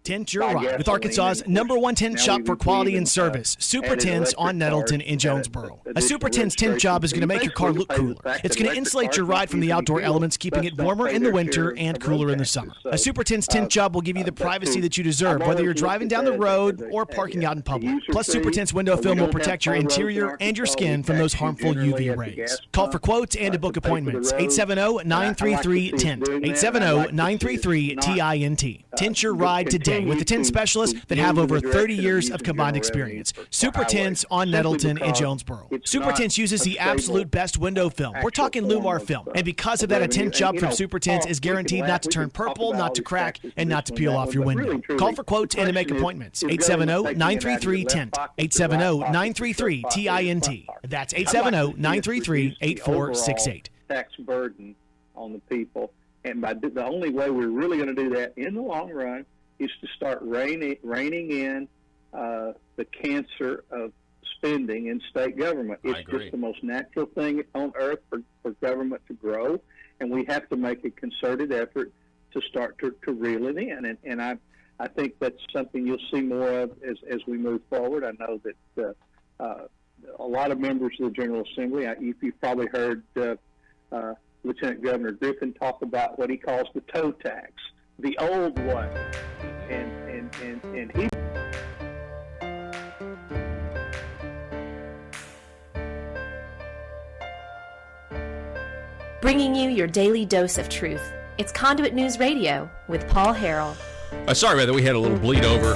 Tint your ride with Arkansas's #1 tint shop for quality and service. Super Tints on Nettleton in Jonesboro. A Super Tints tint job is going to make your car look cooler. It's going to insulate your ride from the outdoor elements, keeping it warmer in the winter and cooler in the summer. A Super Tints tint job will give you the privacy that you deserve, whether you're driving down the road or parking out in public. Plus, Super Tints window film will protect your interior and your skin from those harmful UV rays. Call for quotes and to book appointments. 870-933-TINT. 870-933-TINT. Tint your ride today with the tint specialists that have over 30 years of combined experience. Super Tints on Nettleton in Jonesboro. Super Tints uses the absolute best window film. We're talking Lumar film. And because of that, a tint job from Super Tints is guaranteed not to turn purple, not to crack, and not to peel off your window. Call for quotes and to make appointments. 870-933-TINT. 870-933-TINT. That's 870-933-8468. Tax burden on the people. And the only way we're really going to do that in the long run is to start reining in the cancer of spending in state government. It's just the most natural thing on earth for government to grow, and we have to make a concerted effort to start to reel it in. And I think that's something you'll see more of as we move forward. I know that a lot of members of the General Assembly, you've probably heard Lieutenant Governor Griffin talk about what he calls the toe tax, the old one, and he. Bringing you your daily dose of truth. It's Conduit News Radio with Paul Harrell. Sorry about that. We had a little bleed over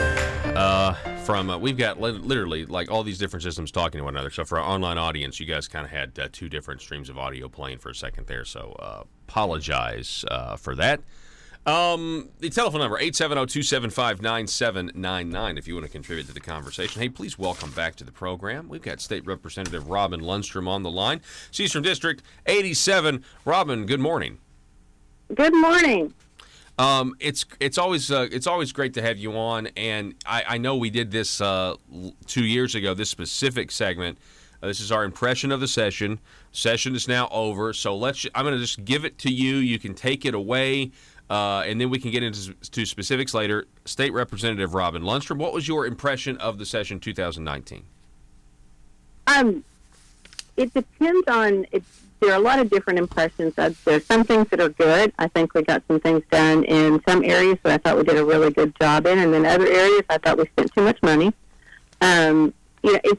from we've got literally like all these different systems talking to one another. So for our online audience, you guys kind of had two different streams of audio playing for a second there. So apologize for that. The telephone number, 870-275-9799, if you want to contribute to the conversation. Hey, please welcome back to the program. We've got State Representative Robin Lundstrom on the line. She's from District 87. Robin, good morning. Good morning. It's always great to have you on, and I know we did this 2 years ago, this specific segment. This is our impression of the session. Session is now over, so I'm going to just give it to you. You can take it away, and then we can get into specifics later. State Representative Robin Lundstrom, what was your impression of the session 2019? It depends on there are a lot of different impressions. There's some things that are good. I think we got some things done in some areas that I thought we did a really good job in, and then other areas I thought we spent too much money. It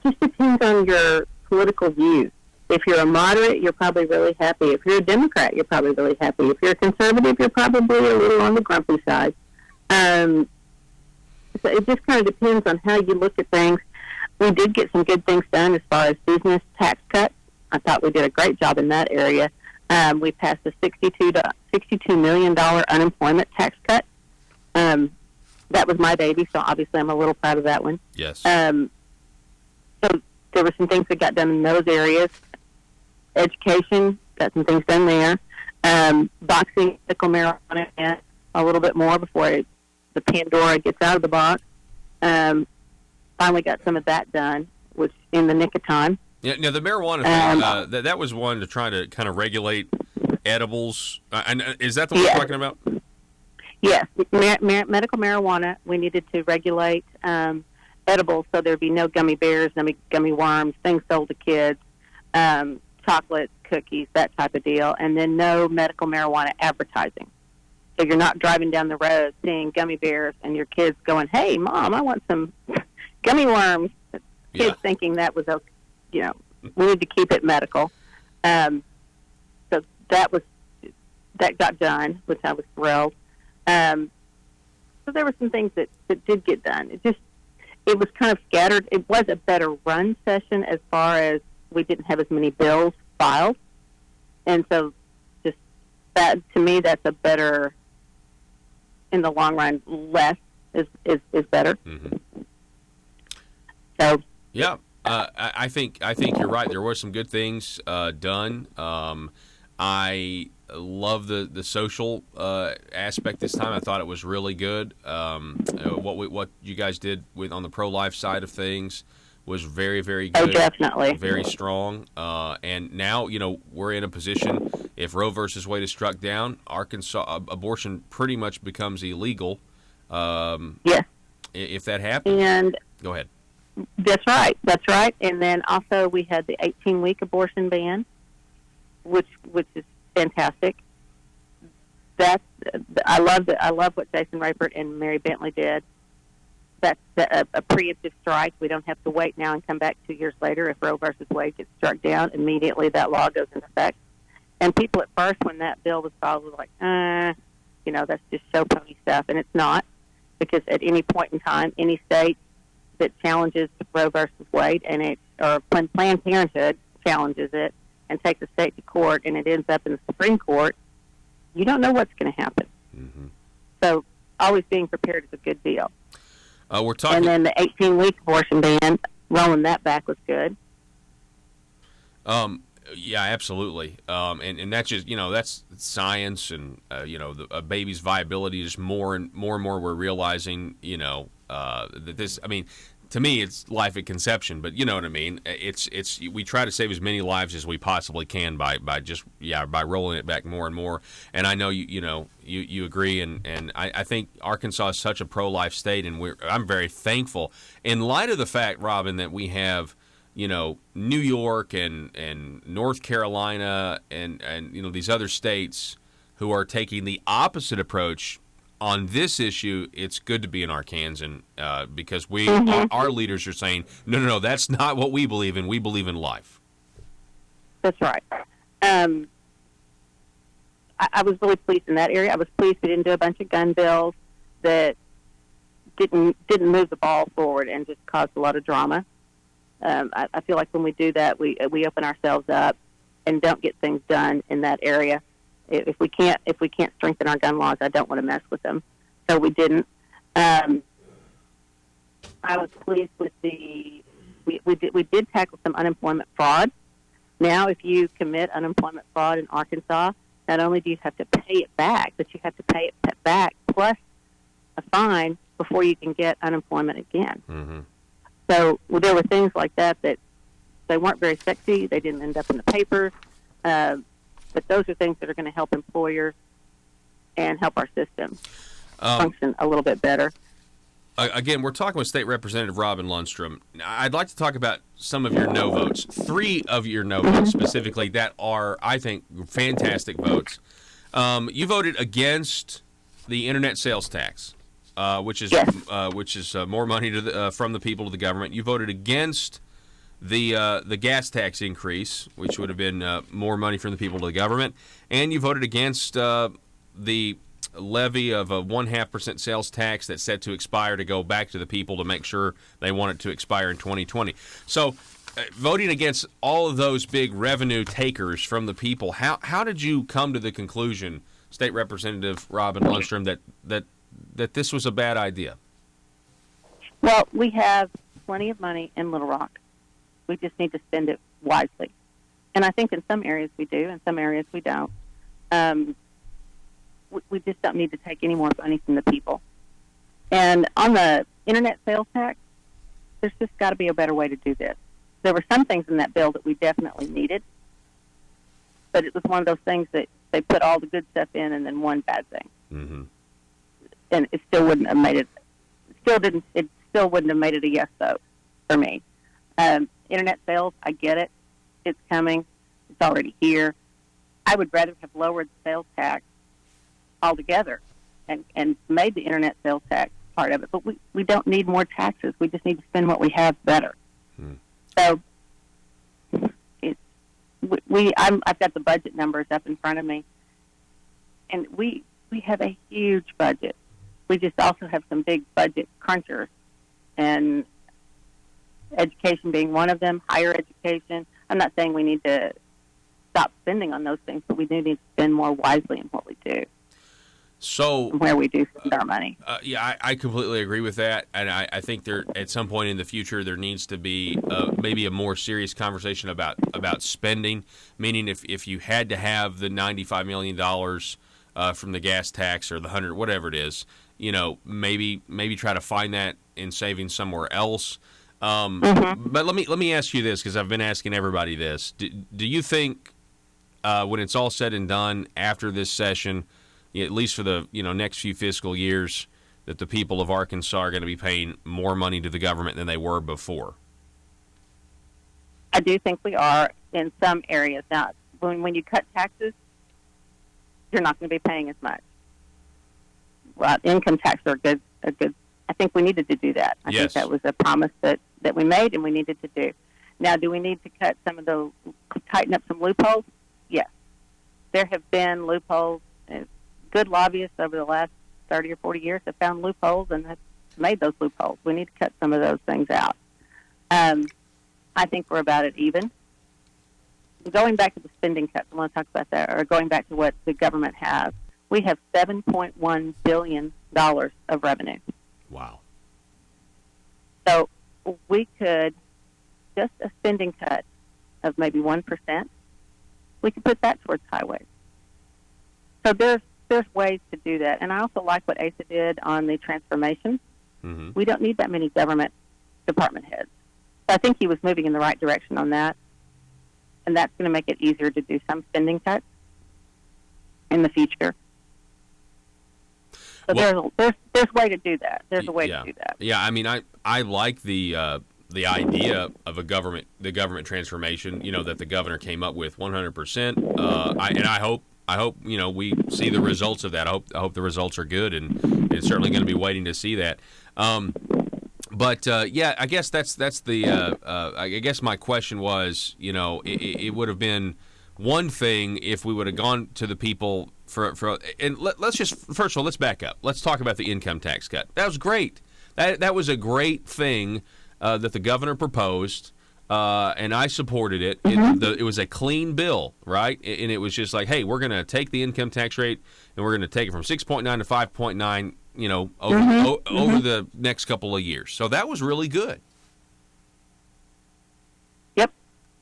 just depends on your political views. If you're a moderate, you're probably really happy. If you're a Democrat, you're probably really happy. If you're a conservative, you're probably a little on the grumpy side. So it just kind of depends on how you look at things. We did get some good things done as far as business tax cuts. I thought we did a great job in that area. We passed a $62 million unemployment tax cut. That was my baby, so obviously I'm a little proud of that one. Yes. So there were some things that got done in those areas. Education, got some things done there. Boxing, medical marijuana, a little bit more before the Pandora gets out of the box. Finally got some of that done. which in the nick of time. Yeah, now the marijuana thing, that was one to try to kind of regulate edibles. And is that the one you're talking about? Yes, medical marijuana. We needed to regulate edibles, so there'd be no gummy bears, no gummy worms, things sold to kids, chocolate, cookies, that type of deal, and then no medical marijuana advertising. So you're not driving down the road seeing gummy bears and your kids going, "Hey, Mom, I want some gummy worms." Kids thinking that was okay. We need to keep it medical. So that got done, which I was thrilled. So there were some things that did get done. It was kind of scattered. It was a better run session as far as we didn't have as many bills filed. And so just that, to me, that's a better, in the long run, less is better. Mm-hmm. So. Yeah. I think you're right. There were some good things done. I love the social aspect this time. I thought it was really good. What you guys did on the pro-life side of things was very, very good. Oh, definitely. Very strong. And now, we're in a position, if Roe versus Wade is struck down, Arkansas abortion pretty much becomes illegal. Yes. If that happens. And go ahead. That's right. And then also we had the 18-week abortion ban, which is fantastic. I love what Jason Rapert and Mary Bentley did. That's a preemptive strike. We don't have to wait now and come back 2 years later. If Roe versus Wade gets struck down, immediately that law goes into effect. And people at first, when that bill was filed, were like, that's just show pony stuff. And it's not, because at any point in time, any state that challenges Roe versus Wade or when Planned Parenthood challenges it and takes a state to court and it ends up in the Supreme Court, you don't know what's going to happen. Mm-hmm. So always being prepared is a good deal. We're talking, and then the 18-week abortion ban, rolling that back was good. Yeah, absolutely. And that's just, that's science and, a baby's viability is more and more we're realizing, that this, to me, it's life at conception, but you know what I mean? We try to save as many lives as we possibly can by rolling it back more and more. And I know you agree, and I think Arkansas is such a pro-life state, and I'm very thankful in light of the fact, Robin, that we have, New York and North Carolina and these other states who are taking the opposite approach on this issue. It's good to be in Arkansas because our leaders are saying, no, that's not what we believe in. We believe in life. That's right. I was really pleased in that area. I was pleased we didn't do a bunch of gun bills that didn't move the ball forward and just caused a lot of drama. I feel like when we do that, we open ourselves up and don't get things done in that area. If we can't strengthen our gun laws, I don't want to mess with them. So we didn't. I was pleased with we did tackle some unemployment fraud. Now, if you commit unemployment fraud in Arkansas, not only do you have to pay it back, but you have to pay it back plus a fine before you can get unemployment again. Mm-hmm. So there were things like that they weren't very sexy. They didn't end up in the papers. But those are things that are going to help employers and help our system function a little bit better. Again, we're talking with State Representative Robin Lundstrom. I'd like to talk about some of your no votes. 3 of your no votes specifically that are, I think, fantastic votes. You voted against the internet sales tax, which is more money from the people to the government. You voted against the gas tax increase, which would have been more money from the people to the government, and you voted against the levy of a 0.5% sales tax that's set to expire to go back to the people to make sure they want it to expire in 2020. So, voting against all of those big revenue takers from the people, how did you come to the conclusion, State Representative Robin Lundstrom, that this was a bad idea? Well, we have plenty of money in Little Rock. We just need to spend it wisely. And I think in some areas we do, in some areas we don't. We just don't need to take any more money from the people. And on the internet sales tax, there's just got to be a better way to do this. there were some things in that bill that we definitely needed, but it was one of those things that they put all the good stuff in and then one bad thing. Mm-hmm. And it still wouldn't have made it. It still wouldn't have made it a yes vote for me. Internet sales, I get it. It's coming. It's already here. I would rather have lowered the sales tax altogether and made the internet sales tax part of it. But we don't need more taxes. We just need to spend what we have better. So I've got the budget numbers up in front of me, and we have a huge budget. We just also have some big budget crunchers, and education being one of them, higher education. I'm not saying we need to stop spending on those things, but we do need to spend more wisely in what we do. So where we do spend our money. Yeah, I completely agree with that, and I think there at some point in the future there needs to be maybe a more serious conversation about spending. Meaning, if you had to have the $95 million from the gas tax or the 100, whatever it is, maybe try to find that in saving somewhere else. But let me ask you this, because I've been asking everybody this: do you think when it's all said and done after this session, at least for the next few fiscal years, that the people of Arkansas are going to be paying more money to the government than they were before? I do think we are in some areas. Now, when you cut taxes, you're not going to be paying as much. Well, income tax are good. I think we needed to do that. I think that was a promise that we made, and we needed to do. Now, do we need to tighten up some loopholes? Yes. There have been loopholes. Good lobbyists over the last 30 or 40 years have found loopholes and have made those loopholes. We need to cut some of those things out. I think we're about it even. Going back to the spending cuts, I want to talk about that, or going back to what the government has. We have $7.1 billion of revenue. Wow. So we could, just a spending cut of maybe 1%, we could put that towards highways. So there's ways to do that. And I also like what Asa did on the transformation. Mm-hmm. We don't need that many government department heads. So I think he was moving in the right direction on that. And that's going to make it easier to do some spending cuts in the future. So there's a way to do that. There's a way to do that. Yeah, I mean, I like the idea of the government transformation, that the governor came up with 100%. I hope we see the results of that. I hope the results are good, and it's certainly going to be waiting to see that. But I guess that's the. I guess my question was, it would have been one thing if we would have gone to the people and let's just first of all, let's back up. Let's talk about the income tax cut. That was great. That was a great thing that the governor proposed. And I supported it. Mm-hmm. It was a clean bill, right? And it was just like, hey, we're going to take the income tax rate and we're going to take it from 6.9 to 5.9, over the next couple of years. So that was really good. Yep.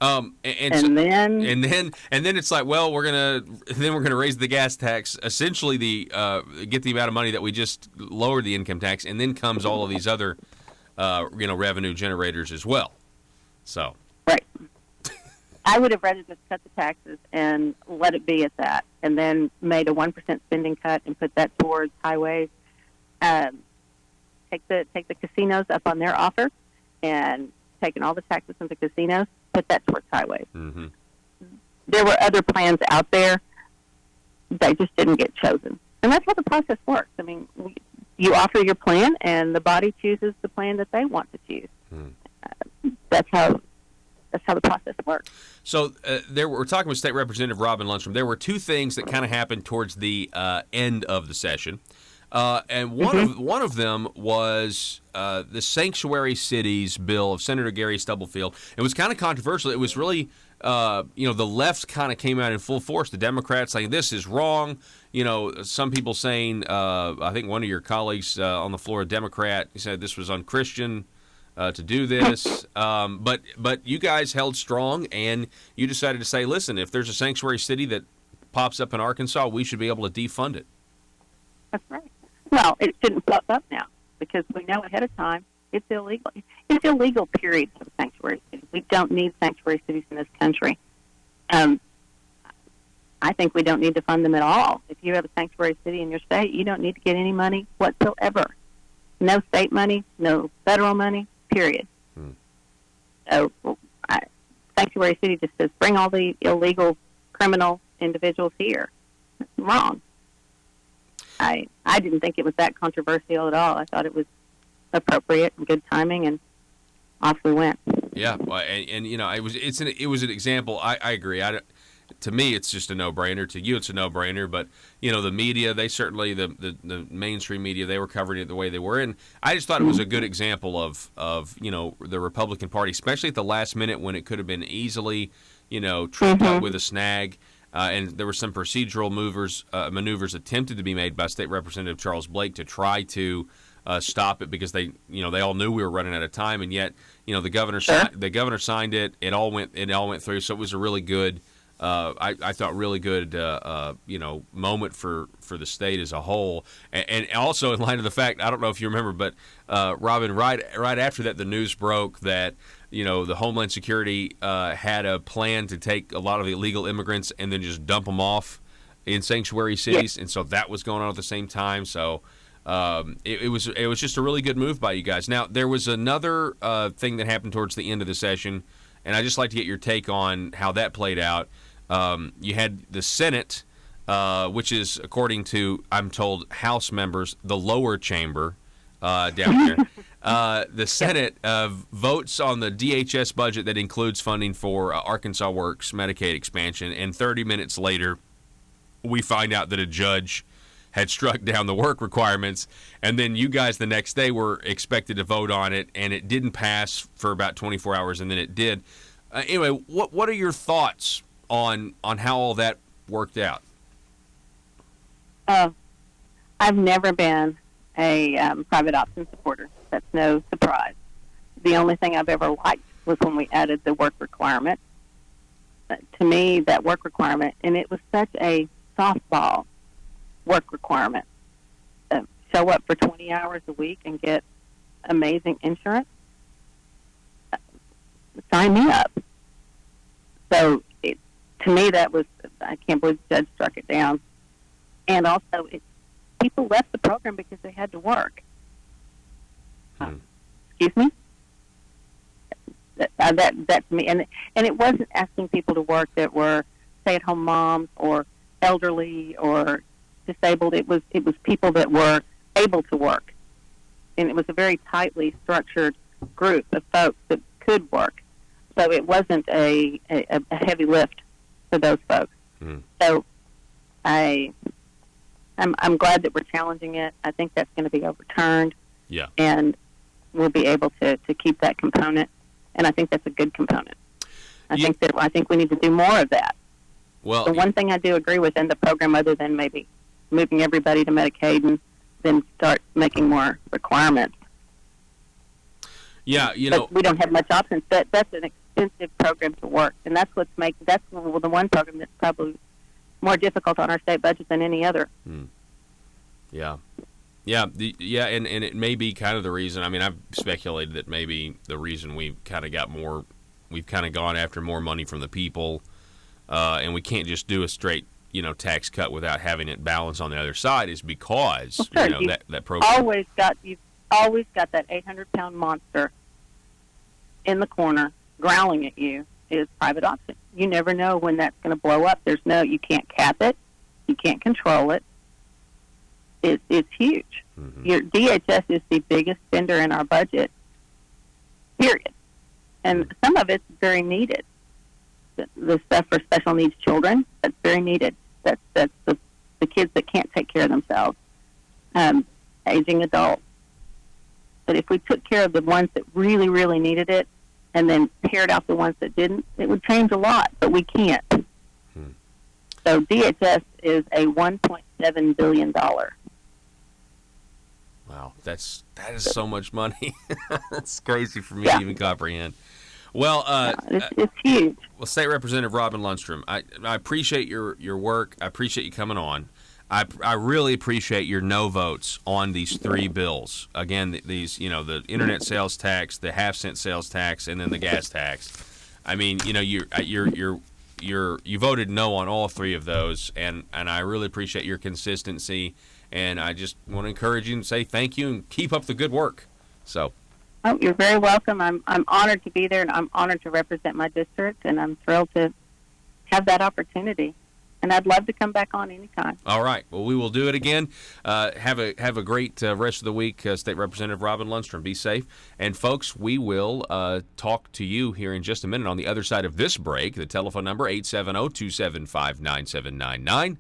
And then it's like, well, we're gonna raise the gas tax, essentially get the amount of money that we just lowered the income tax, and then comes all of these other revenue generators as well. So right, I would have rather just cut the taxes and let it be at that, and then made a 1% spending cut and put that towards highways. Take the casinos up on their offer, and taking all the taxes from the casinos, put that towards highways. Mm-hmm. There were other plans out there that just didn't get chosen, and that's how the process works. I mean, you offer your plan, and the body chooses the plan that they want to choose. Mm. That's how the process works. So we're talking with State Representative Robin Lundstrom. There were two things that kind of happened towards the end of the session, and one of them was the sanctuary cities bill of Senator Gary Stubblefield. It was kind of controversial. It was really the left kind of came out in full force. The Democrats saying this is wrong. Some people saying I think one of your colleagues on the floor, a Democrat, said this was unchristian. To do this, but you guys held strong, and you decided to say, listen, if there's a sanctuary city that pops up in Arkansas, we should be able to defund it. That's right. Well, it shouldn't pop up now, because we know ahead of time It's illegal. It's illegal, period, to have a sanctuary city. We don't need sanctuary cities in this country. I think we don't need to fund them at all. If you have a sanctuary city in your state, you don't need to get any money whatsoever. No state money, no federal money, period. So sanctuary city just says, bring all the illegal criminal individuals here. That's wrong. I didn't think it was that controversial at all. I thought it was appropriate and good timing, and off we went. Yeah, and you know, it was an example. I agree. To me, it's just a no-brainer. To you, it's a no-brainer. But you know, the media, they certainly the mainstream media, they were covering it the way they were, and I just thought it was a good example of you know, the Republican Party, especially at the last minute when it could have been easily, you know, tripped up with a snag. And there were some procedural maneuvers attempted to be made by State Representative Charles Blake to try to stop it, because they all knew we were running out of time, and yet, you know, the governor signed it. It all went through. So it was a really good, I thought, really good, you know, moment for the state as a whole, and also in light of the fact, I don't know if you remember, but Robin, right after that, the news broke that, you know, the Homeland Security had a plan to take a lot of illegal immigrants and then just dump them off in sanctuary cities, and so that was going on at the same time. So it was just a really good move by you guys. Now, there was another thing that happened towards the end of the session, and I'd just like to get your take on how that played out. You had the Senate, which is, according to, I'm told, House members, the lower chamber down there. The Senate votes on the DHS budget that includes funding for Arkansas Works Medicaid expansion, and 30 minutes later, we find out that a judge had struck down the work requirements, and then you guys the next day were expected to vote on it, and it didn't pass for about 24 hours, and then it did. Anyway, what are your thoughts on how all that worked out? I've never been a private option supporter. That's no surprise. The only thing I've ever liked was when we added the work requirement. To me, that work requirement, and it was such a softball work requirement. Show up for 20 hours a week and get amazing insurance. Sign me up. So to me, that was, I can't believe the judge struck it down. And also, people left the program because they had to work. Excuse me? That to me, and it wasn't asking people to work that were stay-at-home moms or elderly or disabled. It was people that were able to work, and it was a very tightly structured group of folks that could work. So it wasn't a heavy lift for those folks. So I'm glad that we're challenging it. I think that's going to be overturned. Yeah. And we'll be able to keep that component, and I think that's a good component. I think we need to do more of that. Well, the one thing I do agree with in the program, other than maybe moving everybody to Medicaid and then start making more requirements. Yeah, you but know, we don't have much options. That's an expensive program to work, and that's the one program that's probably more difficult on our state budget than any other. Yeah. And it may be kind of the reason. I mean, I've speculated that maybe the reason we've kind of gone after more money from the people, and we can't just do a straight, you know, tax cut without having it balanced on the other side is because, well, sure, you know, that program. You've always got that 800-pound monster in the corner growling at you is private option. You never know when that's going to blow up. You can't cap it. You can't control it. It's huge. Your DHS is the biggest spender in our budget, period. And some of it's very needed. The stuff for special needs children, that's very needed. That's the kids that can't take care of themselves, aging adults. But if we took care of the ones that really, really needed it and then paired out the ones that didn't, it would change a lot, but we can't. So DHS is a $1.7 billion. Wow, that is so much money. That's crazy for me to even comprehend. Well, it's huge. Well, State Representative Robin Lundstrom, I appreciate your work. I appreciate you coming on. I really appreciate your no votes on these 3 bills. Again, these, the internet sales tax, the half-cent sales tax, and then the gas tax. I mean, you voted no on all 3 of those, and I really appreciate your consistency. And I just want to encourage you and say thank you and keep up the good work. So. Oh, you're very welcome. I'm honored to be there, and I'm honored to represent my district, and I'm thrilled to have that opportunity. And I'd love to come back on anytime. All right. Well, we will do it again. Have a great rest of the week, State Representative Robin Lundstrom. Be safe. And, folks, we will talk to you here in just a minute on the other side of this break. The telephone number, 870-275-9799.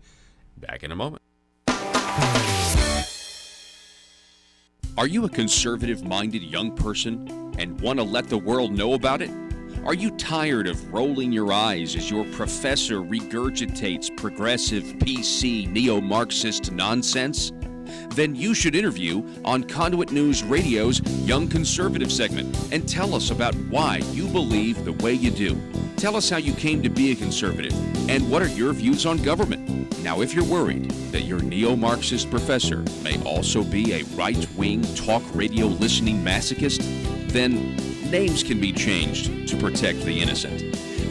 Back in a moment. Are you a conservative-minded young person and want to let the world know about it? Are you tired of rolling your eyes as your professor regurgitates progressive, PC, neo-Marxist nonsense? Then you should interview on Conduit News Radio's Young Conservative segment and tell us about why you believe the way you do. Tell us how you came to be a conservative and what are your views on government. Now, if you're worried that your neo-Marxist professor may also be a right-wing talk radio listening masochist, then names can be changed to protect the innocent.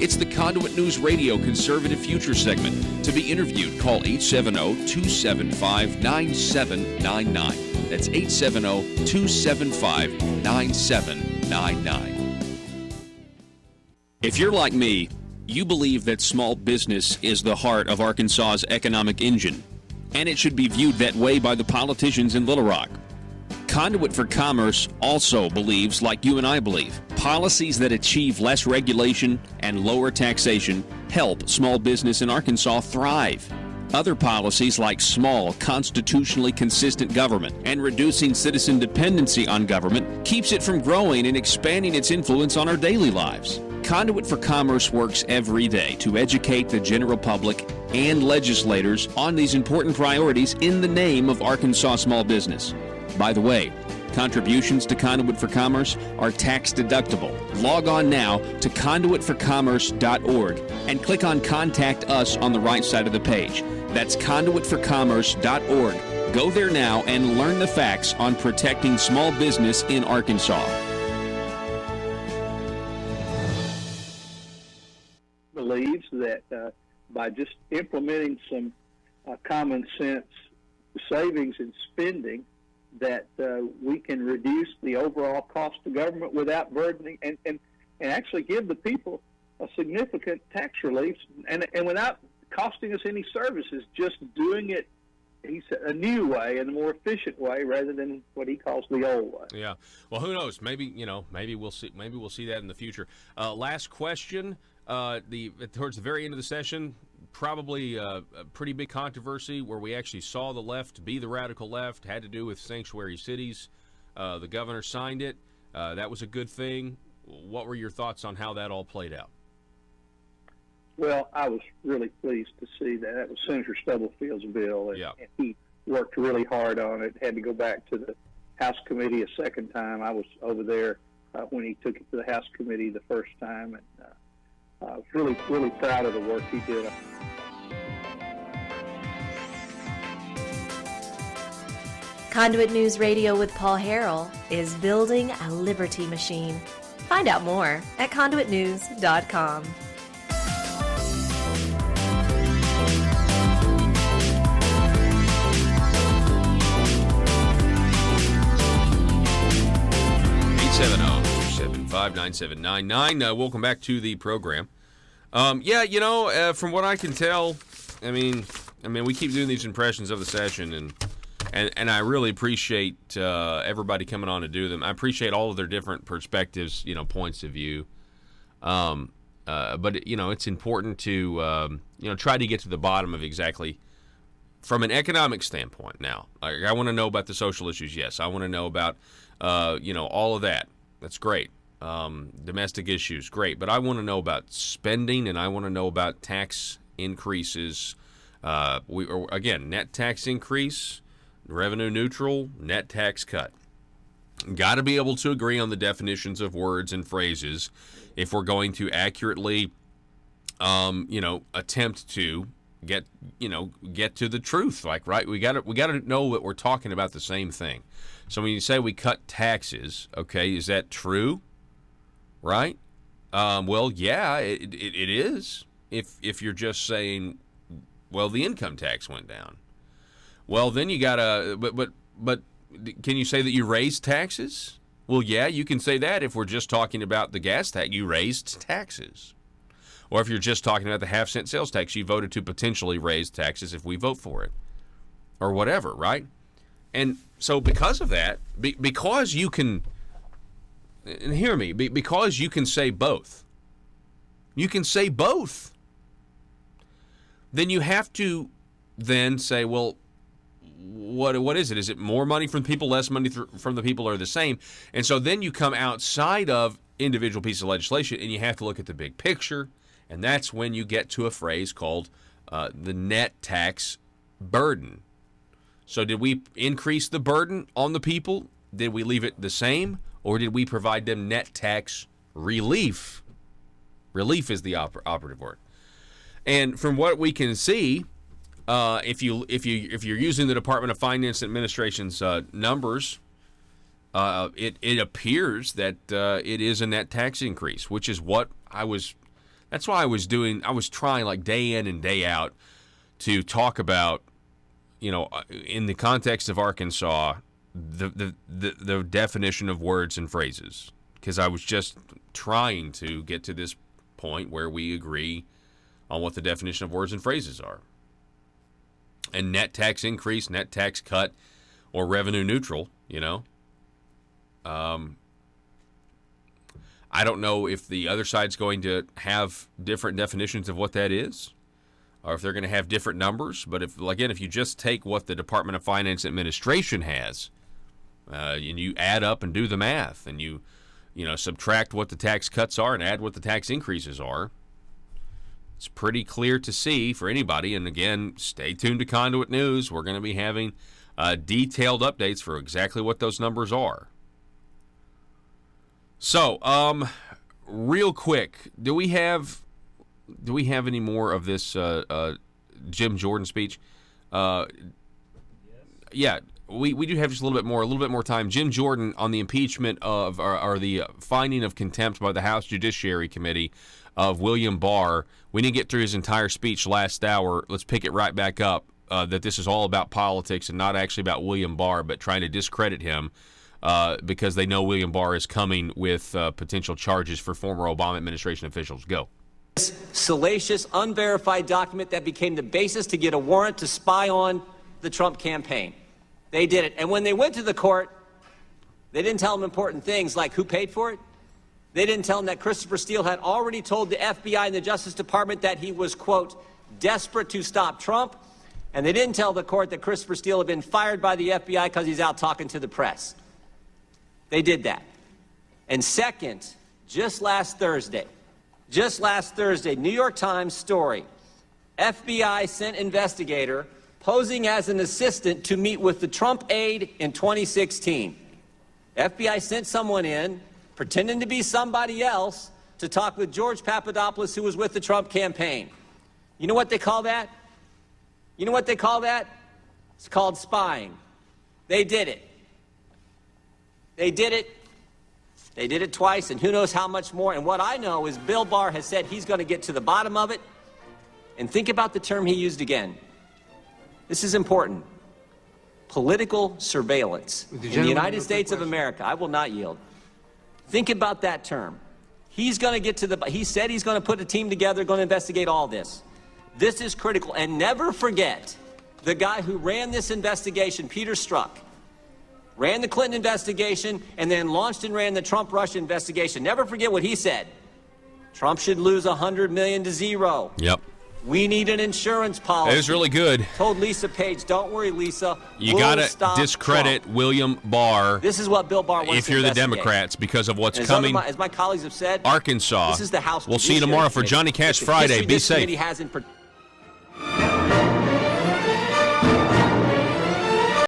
It's the Conduit News Radio Conservative Future segment. To be interviewed, call 870-275-9799. That's 870-275-9799. If you're like me, you believe that small business is the heart of Arkansas's economic engine, and it should be viewed that way by the politicians in Little Rock. Conduit for Commerce also believes, like you and I believe, policies that achieve less regulation and lower taxation help small business in Arkansas thrive. Other policies like small, constitutionally consistent government and reducing citizen dependency on government keeps it from growing and expanding its influence on our daily lives. Conduit for Commerce works every day to educate the general public and legislators on these important priorities in the name of Arkansas small business. By the way, contributions to Conduit for Commerce are tax deductible. Log on now to conduitforcommerce.org and click on Contact Us on the right side of the page. That's conduitforcommerce.org. Go there now and learn the facts on protecting small business in Arkansas. Believes that by just implementing some common sense savings and spending, that we can reduce the overall cost of government without burdening and actually give the people a significant tax relief and without costing us any services, just doing it, he said, a new way and a more efficient way rather than what he calls the old way. Yeah. Well, who knows? Maybe we'll see that in the future. Last question. Towards the very end of the session, probably a pretty big controversy where we actually saw the left be the radical left, had to do with sanctuary cities. The governor signed it. That was a good thing. What were your thoughts on how that all played out? Well, I was really pleased to see that. That was Senator Stubblefield's bill, and he worked really hard on it. Had to go back to the House committee a second time. I was over there when he took it to the House committee the first time, and I was really proud of the work he did. Conduit News Radio with Paul Harrell is building a liberty machine. Find out more at conduitnews.com. Welcome back to the program. From what I can tell, I mean, we keep doing these impressions of the session, and I really appreciate everybody coming on to do them. I appreciate all of their different perspectives, points of view. But it's important to try to get to the bottom of exactly from an economic standpoint. Now, I want to know about the social issues. Yes, I want to know about all of that. That's great. Domestic issues, great. But I want to know about spending, and I want to know about tax increases. Net tax increase, revenue neutral, net tax cut. Got to be able to agree on the definitions of words and phrases if we're going to accurately, attempt to get to the truth. Like, right, we got to know that we're talking about the same thing. So when you say we cut taxes, okay, is that true? Right? Well, yeah, it is. If you're just saying, well, the income tax went down. Well, then you gotta. But can you say that you raised taxes? Well, yeah, you can say that if we're just talking about the gas tax. You raised taxes. Or if you're just talking about the half-cent sales tax, you voted to potentially raise taxes if we vote for it. Or whatever, right? And so because of that, because you can, and hear me, because you can say both, then you have to then say, well, what is it? Is it more money from people, less money from the people, or the same? And so then you come outside of individual pieces of legislation and you have to look at the big picture. And that's when you get to a phrase called the net tax burden. So did we increase the burden on the people? Did we leave it the same? Or did we provide them net tax relief? Relief is the operative word. And from what we can see, if you're using the Department of Finance Administration's numbers, it appears that it is a net tax increase, which is what that's why I was trying like day in and day out to talk about, in the context of Arkansas, the definition of words and phrases, because I was just trying to get to this point where we agree on what the definition of words and phrases are. And net tax increase, net tax cut, or revenue neutral, I don't know if the other side's going to have different definitions of what that is, or if they're going to have different numbers. But if you just take what the Department of Finance Administration has, and you add up and do the math, and you subtract what the tax cuts are and add what the tax increases are, it's pretty clear to see for anybody. And again, stay tuned to Conduit News. We're going to be having detailed updates for exactly what those numbers are. So, real quick, do we have any more of this Jim Jordan speech? Yeah, we do have just a little bit more time. Jim Jordan on the impeachment of or the finding of contempt by the House Judiciary Committee of William Barr. We didn't get through his entire speech last hour. Let's pick it right back up. That this is all about politics and not actually about William Barr, but trying to discredit him. Because they know William Barr is coming with potential charges for former Obama administration officials. Go. This salacious, unverified document that became the basis to get a warrant to spy on the Trump campaign. They did it. And when they went to the court, they didn't tell them important things like who paid for it. They didn't tell them that Christopher Steele had already told the FBI and the Justice Department that he was, quote, desperate to stop Trump. And they didn't tell the court that Christopher Steele had been fired by the FBI because he's out talking to the press. They did that. And second, just last Thursday, New York Times story, FBI sent investigator posing as an assistant to meet with the Trump aide in 2016. FBI sent someone in, pretending to be somebody else, to talk with George Papadopoulos, who was with the Trump campaign. You know what they call that? It's called spying. They did it. They did it twice, and who knows how much more. And what I know is Bill Barr has said he's going to get to the bottom of it. And think about the term he used again. This is important. Political surveillance in the United States of America. I will not yield. Think about that term. He's going to get to he said he's going to put a team together, going to investigate all this. This is critical. And never forget the guy who ran this investigation, Peter Strzok. Ran the Clinton investigation, and then launched and ran the Trump-Russia investigation. Never forget what he said. Trump should lose $100 million to zero. Yep. We need an insurance policy. It was really good. Told Lisa Page, don't worry, Lisa. You got to discredit Trump. William Barr. This is what Bill Barr wants if you're the Democrats, because of what's coming. As my colleagues have said, Arkansas. This is the House. We'll see you tomorrow for Johnny Cash Friday. Be safe.